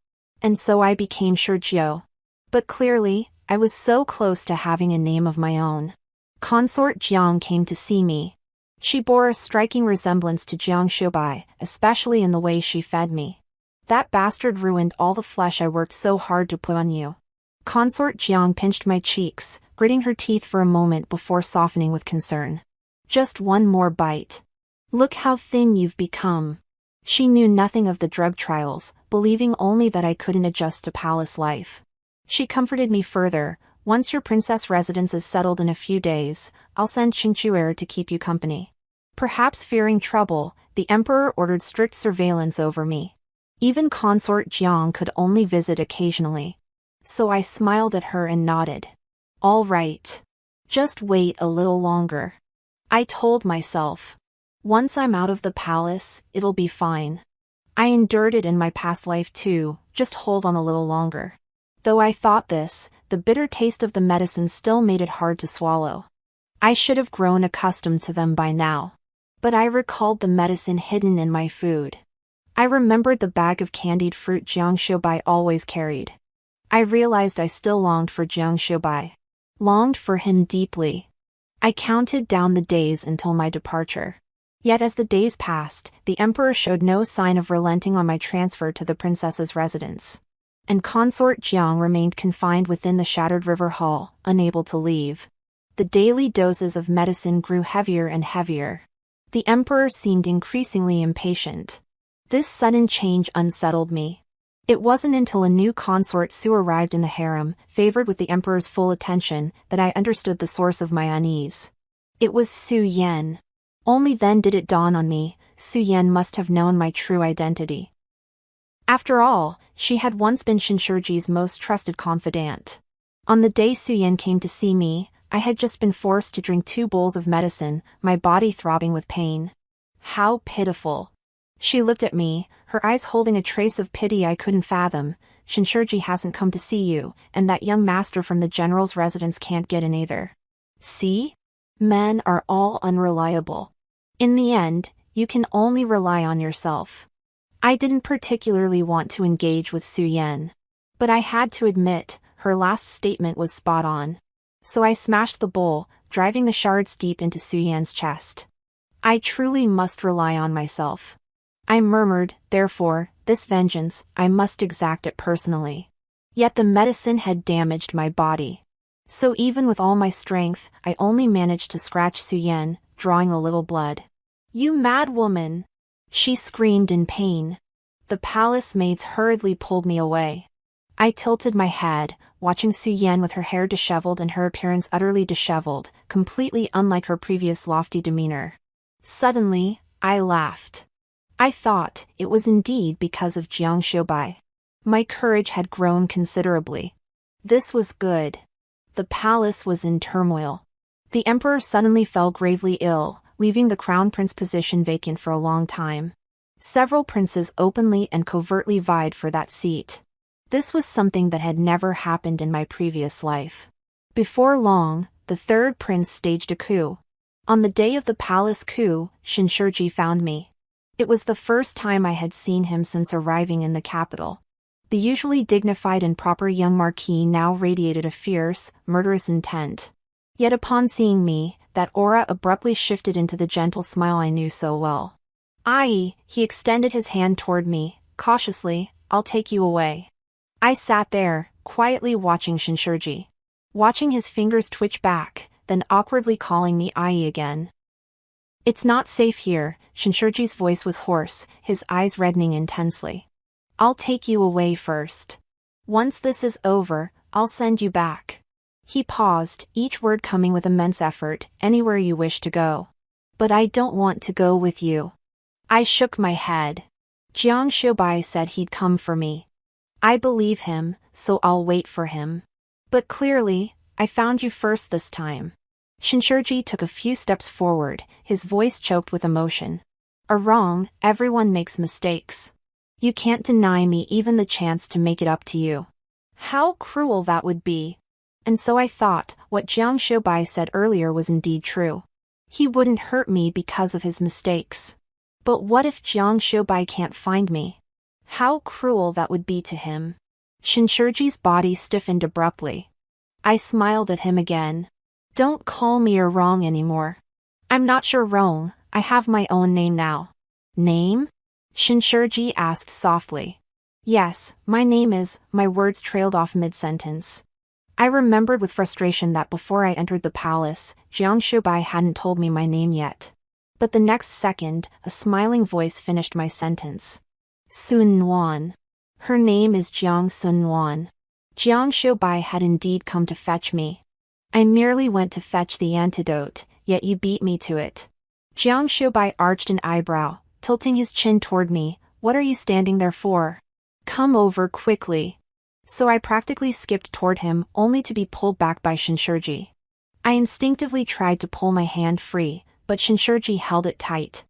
Speaker 1: And so I became Xianxia. But clearly, I was so close to having a name of my own. Consort Jiang came to see me. She bore a striking resemblance to Xianxia, especially in the way she fed me. That bastard ruined all the flesh I worked so hard to put on you. Consort Jiang pinched my cheeks, gritting her teeth for a moment before softening with concern. Just one more bite. Look how thin you've become. She knew nothing of the drug trials, believing only that I couldn't adjust to palace life. She comforted me further, once your princess residence is settled in a few days, I'll send Xianxia to keep you company. Perhaps fearing trouble, the emperor ordered strict surveillance over me. Even Consort Jiang could only visit occasionally. So I smiled at her and nodded. All right. Just wait a little longer. I told myself. Once I'm out of the palace, it'll be fine. I endured it in my past life too, just hold on a little longer. Though I thought this, the bitter taste of the medicine still made it hard to swallow. I should have grown accustomed to them by now. But I recalled the medicine hidden in my food. I remembered the bag of candied fruit Xianxia always carried. I realized I still longed for Xianxia. Longed for him deeply. I counted down the days until my departure. Yet as the days passed, the emperor showed no sign of relenting on my transfer to the princess's residence. And Consort Jiang remained confined within the shattered river hall, unable to leave. The daily doses of medicine grew heavier and heavier. The emperor seemed increasingly impatient. This sudden change unsettled me. It wasn't until a new consort Su arrived in the harem, favored with the emperor's full attention, that I understood the source of my unease. It was Su Yan. Only then did it dawn on me, Su Yan must have known my true identity. After all, she had once been Xianxia's most trusted confidant. On the day Su Yan came to see me, I had just been forced to drink 2 bowls of medicine, my body throbbing with pain. How pitiful. She looked at me, her eyes holding a trace of pity I couldn't fathom. Xianxia hasn't come to see you, and that young master from the general's residence can't get in either. See? Men are all unreliable. In the end, you can only rely on yourself. I didn't particularly want to engage with Su Yan. But I had to admit, her last statement was spot on. So I smashed the bowl, driving the shards deep into Su Yan's chest. I truly must rely on myself. I murmured, therefore, this vengeance, I must exact it personally. Yet the medicine had damaged my body. So even with all my strength, I only managed to scratch Su Yan, drawing a little blood. You mad woman! She screamed in pain. The palace maids hurriedly pulled me away. I tilted my head, watching Su Yan with her hair disheveled and her appearance utterly disheveled, completely unlike her previous lofty demeanor. Suddenly, I laughed. I thought it was indeed because of Xianxia. My courage had grown considerably. This was good. The palace was in turmoil. The emperor suddenly fell gravely ill, leaving the crown prince position vacant for a long time. Several princes openly and covertly vied for that seat. This was something that had never happened in my previous life. Before long, the third prince staged a coup. On the day of the palace coup, Xianxia found me. It was the first time I had seen him since arriving in the capital. The usually dignified and proper young marquis now radiated a fierce, murderous intent. Yet upon seeing me, that aura abruptly shifted into the gentle smile I knew so well. He extended his hand toward me, cautiously. I'll take you away. I sat there, quietly watching Xianxia. Watching his fingers twitch back, then awkwardly calling me again. It's not safe here, Xianxia's voice was hoarse, his eyes reddening intensely. I'll take you away first. Once this is over, I'll send you back. He paused, each word coming with immense effort, anywhere you wish to go. But I don't want to go with you. I shook my head. Xianxia said he'd come for me. I believe him, so I'll wait for him. But clearly, I found you first this time. Xianxia took a few steps forward, his voice choked with emotion. Wrong, everyone makes mistakes. You can't deny me even the chance to make it up to you. How cruel that would be. And so I thought, what Xianxia said earlier was indeed true. He wouldn't hurt me because of his mistakes. But what if Xianxia can't find me? How cruel that would be to him. Xianxia's body stiffened abruptly. I smiled at him again. Don't call me wrong anymore. I'm not sure wrong, I have my own name now. Name? Xianxia asked softly. Yes, my name is, my words trailed off mid-sentence. I remembered with frustration that before I entered the palace, Xianxia hadn't told me my name yet. But the next second, a smiling voice finished my sentence. Sun Wan. Her name is Jiang Sun Wan. Xianxia had indeed come to fetch me. I merely went to fetch the antidote, yet you beat me to it. Xianxia arched an eyebrow, tilting his chin toward me. What are you standing there for? Come over quickly. So I practically skipped toward him, only to be pulled back by Xianxia. I instinctively tried to pull my hand free, but Xianxia held it tight.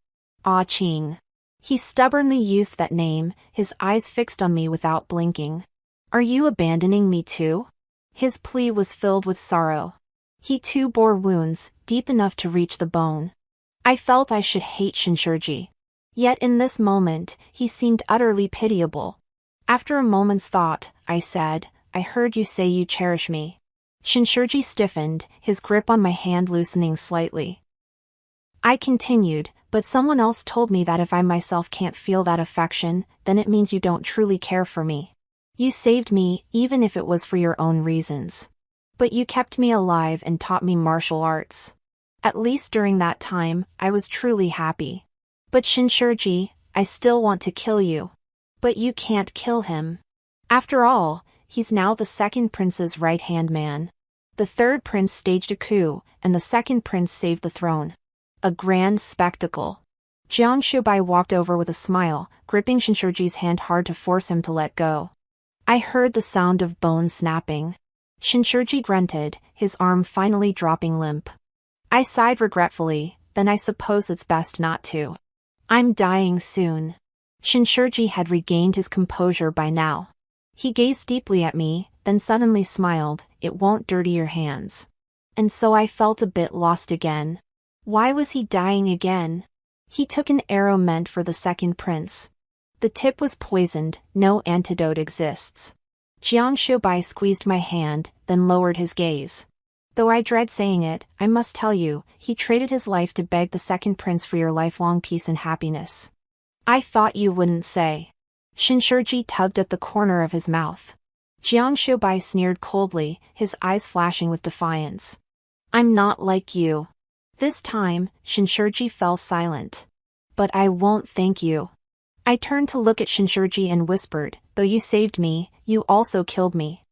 Speaker 1: Ah Qing. He stubbornly used that name, his eyes fixed on me without blinking. Are you abandoning me too? His plea was filled with sorrow. He too bore wounds, deep enough to reach the bone. I felt I should hate Xianxia. Yet in this moment, he seemed utterly pitiable. After a moment's thought, I said, I heard you say you cherish me. Xianxia stiffened, his grip on my hand loosening slightly. I continued, but someone else told me that if I myself can't feel that affection, then it means you don't truly care for me. You saved me, even if it was for your own reasons. But you kept me alive and taught me martial arts. At least during that time, I was truly happy. But Xianxia, I still want to kill you. But you can't kill him. After all, he's now the second prince's right-hand man. The third prince staged a coup, and the second prince saved the throne. A grand spectacle. Xianxia walked over with a smile, gripping Xianxia's hand hard to force him to let go. I heard the sound of bones snapping. Xianxia grunted, his arm finally dropping limp. I sighed regretfully, then I suppose it's best not to. I'm dying soon. Xianxia had regained his composure by now. He gazed deeply at me, then suddenly smiled, it won't dirty your hands. And so I felt a bit lost again. Why was he dying again? He took an arrow meant for the second prince. The tip was poisoned, no antidote exists. Xianxia squeezed my hand, then lowered his gaze. Though I dread saying it, I must tell you, he traded his life to beg the second prince for your lifelong peace and happiness. I thought you wouldn't say. Xianxia tugged at the corner of his mouth. Xianxia sneered coldly, his eyes flashing with defiance. I'm not like you. This time, Xianxia fell silent. But I won't thank you. I turned to look at Xianxia and whispered, though you saved me, you also killed me.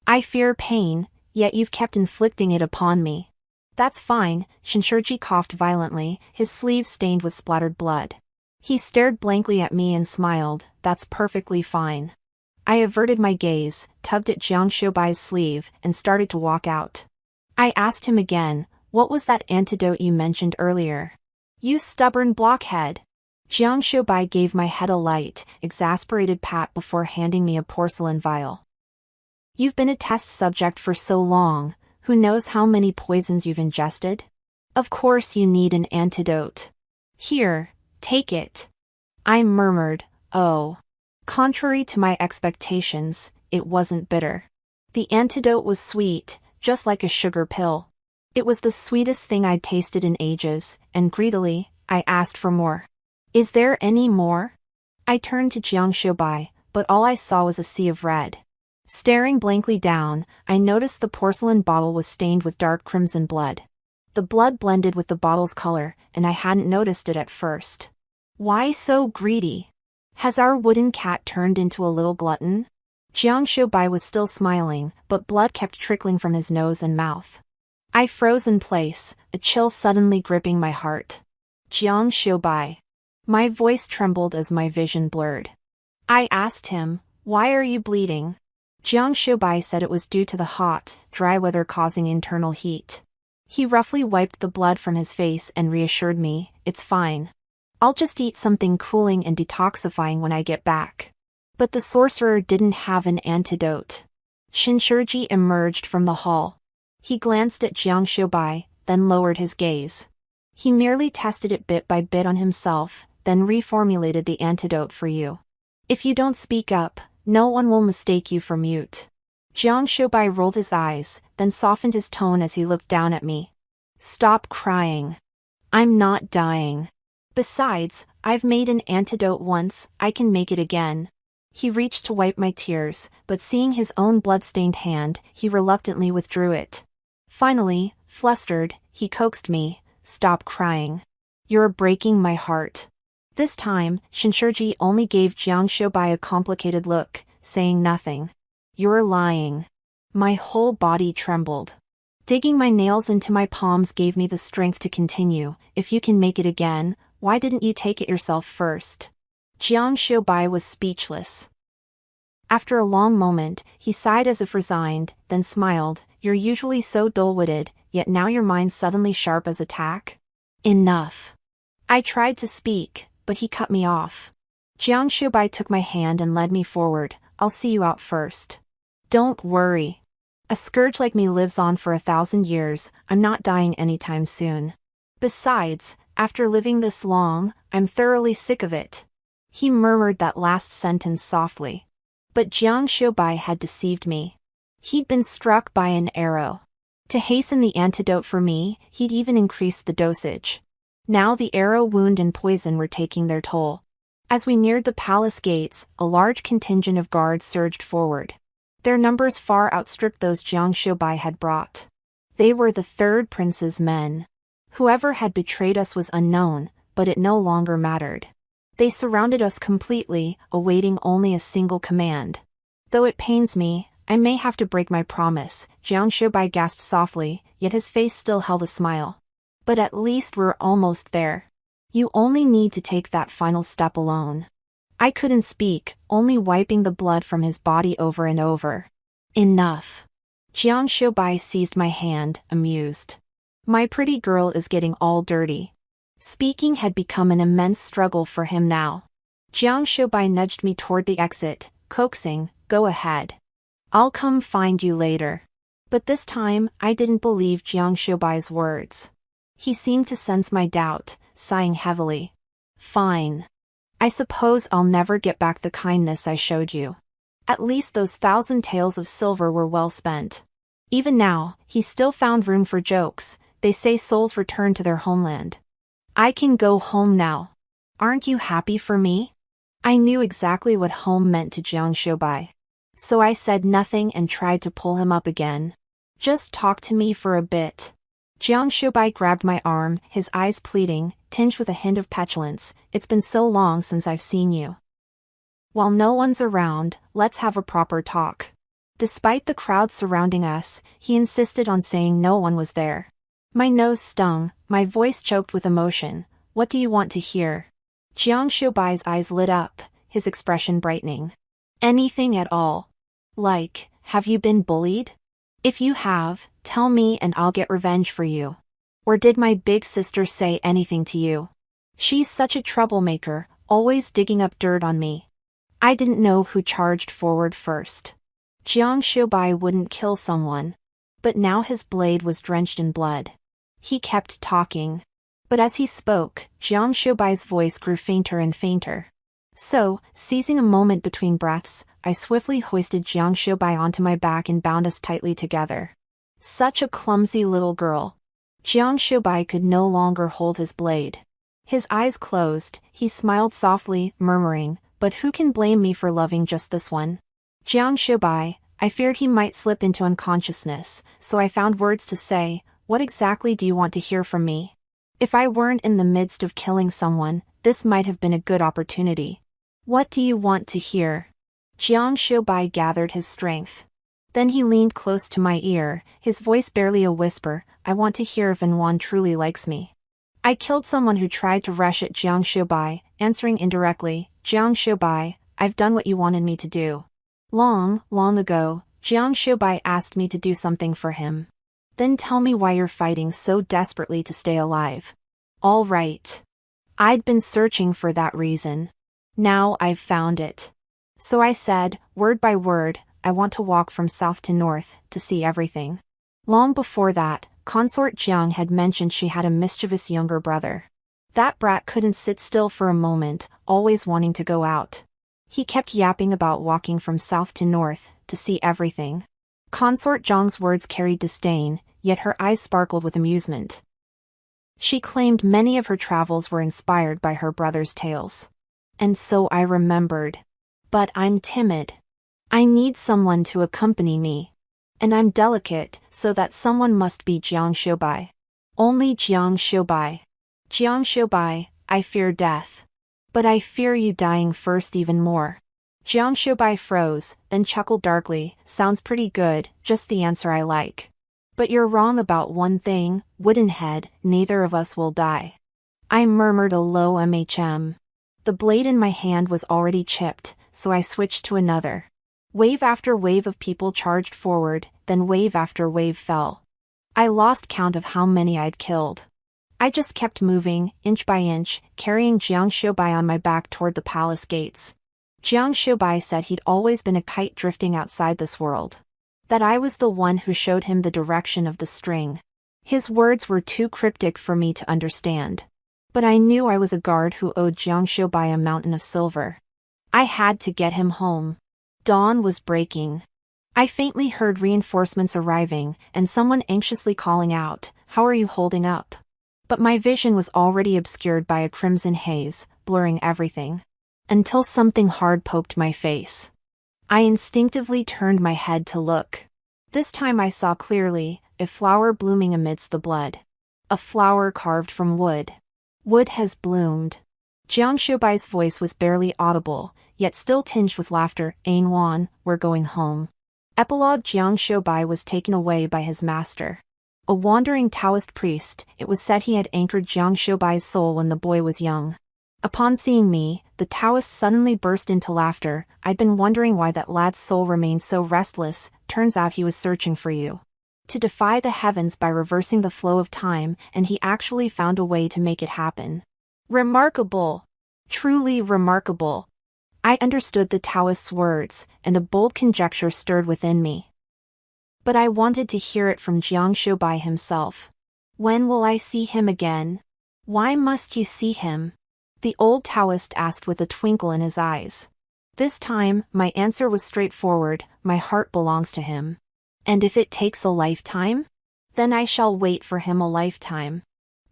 Speaker 1: I fear pain, yet you've kept inflicting it upon me. That's fine, Xianxia coughed violently, his sleeve stained with splattered blood. He stared blankly at me and smiled. That's perfectly fine. I averted my gaze, tugged at Xianxia Bai's sleeve, and started to walk out. I asked him again, what was that antidote you mentioned earlier? You stubborn blockhead. Xianxia Bai gave my head a light, exasperated pat before handing me a porcelain vial. You've been a test subject for so long, who knows how many poisons you've ingested? Of course you need an antidote. Here, take it. I murmured, oh. Contrary to my expectations, it wasn't bitter. The antidote was sweet, just like a sugar pill. It was the sweetest thing I'd tasted in ages, and greedily, I asked for more. Is there any more? I turned to Xianxia Bai, but all I saw was a sea of red. Staring blankly down, I noticed the porcelain bottle was stained with dark crimson blood. The blood blended with the bottle's color, and I hadn't noticed it at first. Why so greedy? Has our wooden cat turned into a little glutton? Xianxia Bai was still smiling, but blood kept trickling from his nose and mouth. I froze in place, a chill suddenly gripping my heart. Xianxia Bai. My voice trembled as my vision blurred. I asked him, why are you bleeding? Xianxia Bai said it was due to the hot, dry weather causing internal heat. He roughly wiped the blood from his face and reassured me, it's fine. I'll just eat something cooling and detoxifying when I get back. But the sorcerer didn't have an antidote. Xianxia emerged from the hall. He glanced at Xianxia Bai, then lowered his gaze. He merely tested it bit by bit on himself, then reformulated the antidote for you. If you don't speak up, no one will mistake you for mute. Xianxia Bai rolled his eyes, then softened his tone as he looked down at me. Stop crying. I'm not dying. Besides, I've made an antidote once, I can make it again. He reached to wipe my tears, but seeing his own blood-stained hand, he reluctantly withdrew it. Finally, flustered, he coaxed me, stop crying. You're breaking my heart. This time, Xianxia only gave Xianxia Bai a complicated look, saying nothing. You're lying. My whole body trembled. Digging my nails into my palms gave me the strength to continue. If you can make it again, why didn't you take it yourself first? Xianxia Bai was speechless. After a long moment, he sighed as if resigned, then smiled. You're usually so dull-witted, yet now your mind's suddenly sharp as a tack? Enough. I tried to speak, but he cut me off. Xianxia Bai took my hand and led me forward. I'll see you out first. Don't worry. A scourge like me lives on for 1,000 years, I'm not dying anytime soon. Besides, after living this long, I'm thoroughly sick of it. He murmured that last sentence softly. But Xianxia Bai had deceived me. He'd been struck by an arrow. To hasten the antidote for me, he'd even increased the dosage. Now the arrow wound and poison were taking their toll. As we neared the palace gates, a large contingent of guards surged forward. Their numbers far outstripped those Xianxia Bai had brought. They were the third prince's men. Whoever had betrayed us was unknown, but it no longer mattered. They surrounded us completely, awaiting only a single command. Though it pains me, I may have to break my promise, Xianxia Bai gasped softly, yet his face still held a smile. But at least we're almost there. You only need to take that final step alone. I couldn't speak, only wiping the blood from his body over and over. Enough. Xianxia Bai seized my hand, amused. My pretty girl is getting all dirty. Speaking had become an immense struggle for him now. Xianxia Bai nudged me toward the exit, coaxing, go ahead. I'll come find you later. But this time, I didn't believe Xianxia Bai's words. He seemed to sense my doubt, sighing heavily. Fine. I suppose I'll never get back the kindness I showed you. At least those 1,000 taels of silver were well spent. Even now, he still found room for jokes. They say souls return to their homeland. I can go home now. Aren't you happy for me? I knew exactly what home meant to Xianxia Bai. So I said nothing and tried to pull him up again. Just talk to me for a bit. Xianxia Bai grabbed my arm, his eyes pleading, tinged with a hint of petulance. It's been so long since I've seen you. While no one's around, let's have a proper talk. Despite the crowd surrounding us, he insisted on saying no one was there. My nose stung, my voice choked with emotion. What do you want to hear? Xianxia eyes lit up, his expression brightening. Anything at all. Like, have you been bullied? If you have, tell me and I'll get revenge for you. Or did my big sister say anything to you? She's such a troublemaker, always digging up dirt on me. I didn't know who charged forward first. Xianxia wouldn't kill someone. But now his blade was drenched in blood. He kept talking. But as he spoke, Xianxia's voice grew fainter and fainter. So, seizing a moment between breaths, I swiftly hoisted Xianxia onto my back and bound us tightly together. Such a clumsy little girl. Xianxia could no longer hold his blade. His eyes closed, he smiled softly, murmuring, "But who can blame me for loving just this one?" Xianxia, I feared he might slip into unconsciousness, so I found words to say, "What exactly do you want to hear from me?" If I weren't in the midst of killing someone, this might have been a good opportunity. What do you want to hear? Xianxia gathered his strength. Then he leaned close to my ear, his voice barely a whisper. "I want to hear if Wan truly likes me." I killed someone who tried to rush at Xianxia, answering indirectly, "Xianxia, I've done what you wanted me to do. Long ago, Xianxia asked me to do something for him. Then tell me why you're fighting so desperately to stay alive." All right. I'd been searching for that reason. Now I've found it. So I said, word by word, "I want to walk from south to north, to see everything." Long before that, Consort Jiang had mentioned she had a mischievous younger brother. That brat couldn't sit still for a moment, always wanting to go out. He kept yapping about walking from south to north, to see everything. Consort Zhang's words carried disdain, yet her eyes sparkled with amusement. She claimed many of her travels were inspired by her brother's tales. And so I remembered. But I'm timid. I need someone to accompany me. And I'm delicate, so that someone must be Xianxia. Only Xianxia. Xianxia, I fear death. But I fear you dying first even more. Xianxia froze, then chuckled darkly. Sounds pretty good, just the answer I like. But you're wrong about one thing, Woodenhead, neither of us will die. I murmured a low The blade in my hand was already chipped, so I switched to another. Wave after wave of people charged forward, then wave after wave fell. I lost count of how many I'd killed. I just kept moving, inch by inch, carrying Xianxia on my back toward the palace gates. Xianxia said he'd always been a kite drifting outside this world. That I was the one who showed him the direction of the string. His words were too cryptic for me to understand. But I knew I was a guard who owed Xianxia a mountain of silver. I had to get him home. Dawn was breaking. I faintly heard reinforcements arriving, and someone anxiously calling out, "How are you holding up?" But my vision was already obscured by a crimson haze, blurring everything. Until something hard poked my face. I instinctively turned my head to look. This time I saw clearly, a flower blooming amidst the blood. A flower carved from wood. Wood has bloomed. Xianxia's voice was barely audible, yet still tinged with laughter. "Wan, we're going home." Epilogue: Xianxia was taken away by his master. A wandering Taoist priest, it was said he had anchored Xianxia's soul when the boy was young. Upon seeing me, the Taoist suddenly burst into laughter. "I'd been wondering why that lad's soul remained so restless, turns out he was searching for you. To defy the heavens by reversing the flow of time, and he actually found a way to make it happen. Remarkable! Truly remarkable!" I understood the Taoist's words, and a bold conjecture stirred within me. But I wanted to hear it from Xianxia himself. "When will I see him again? Why must you see him?" the old Taoist asked with a twinkle in his eyes. This time, my answer was straightforward: my heart belongs to him. And if it takes a lifetime? Then I shall wait for him a lifetime.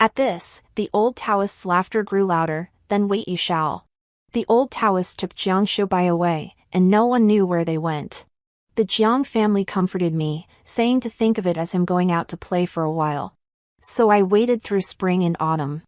Speaker 1: At this, the old Taoist's laughter grew louder. "Then wait you shall." The old Taoist took Xianxia away, and no one knew where they went. The Jiang family comforted me, saying to think of it as him going out to play for a while. So I waited through spring and autumn.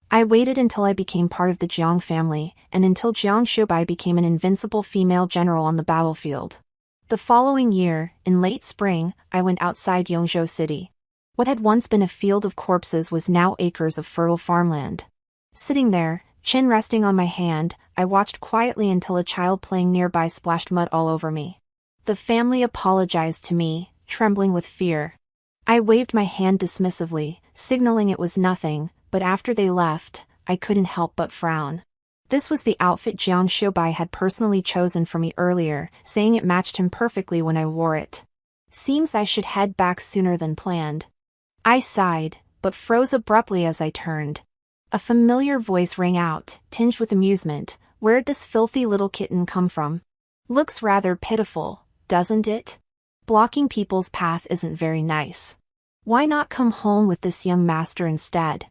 Speaker 1: I waited until I became part of the Jiang family, and until Xianxia became an invincible female general on the battlefield. The following year, in late spring, I went outside Yongzhou City. What had once been a field of corpses was now acres of fertile farmland. Sitting there, Chin resting on my hand, I watched quietly until a child playing nearby splashed mud all over me. The family apologized to me, trembling with fear. I waved my hand dismissively, signaling it was nothing, but after they left, I couldn't help but frown. This was the outfit Xianxia had personally chosen for me earlier, saying it matched him perfectly when I wore it. Seems I should head back sooner than planned. I sighed, but froze abruptly as I turned. A familiar voice rang out, tinged with amusement. Where'd this filthy little kitten come from? Looks rather pitiful, doesn't it? Blocking people's path isn't very nice. Why not come home with this young master instead?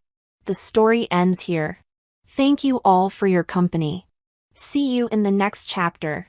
Speaker 1: The story ends here. Thank you all for your company. See you in the next chapter.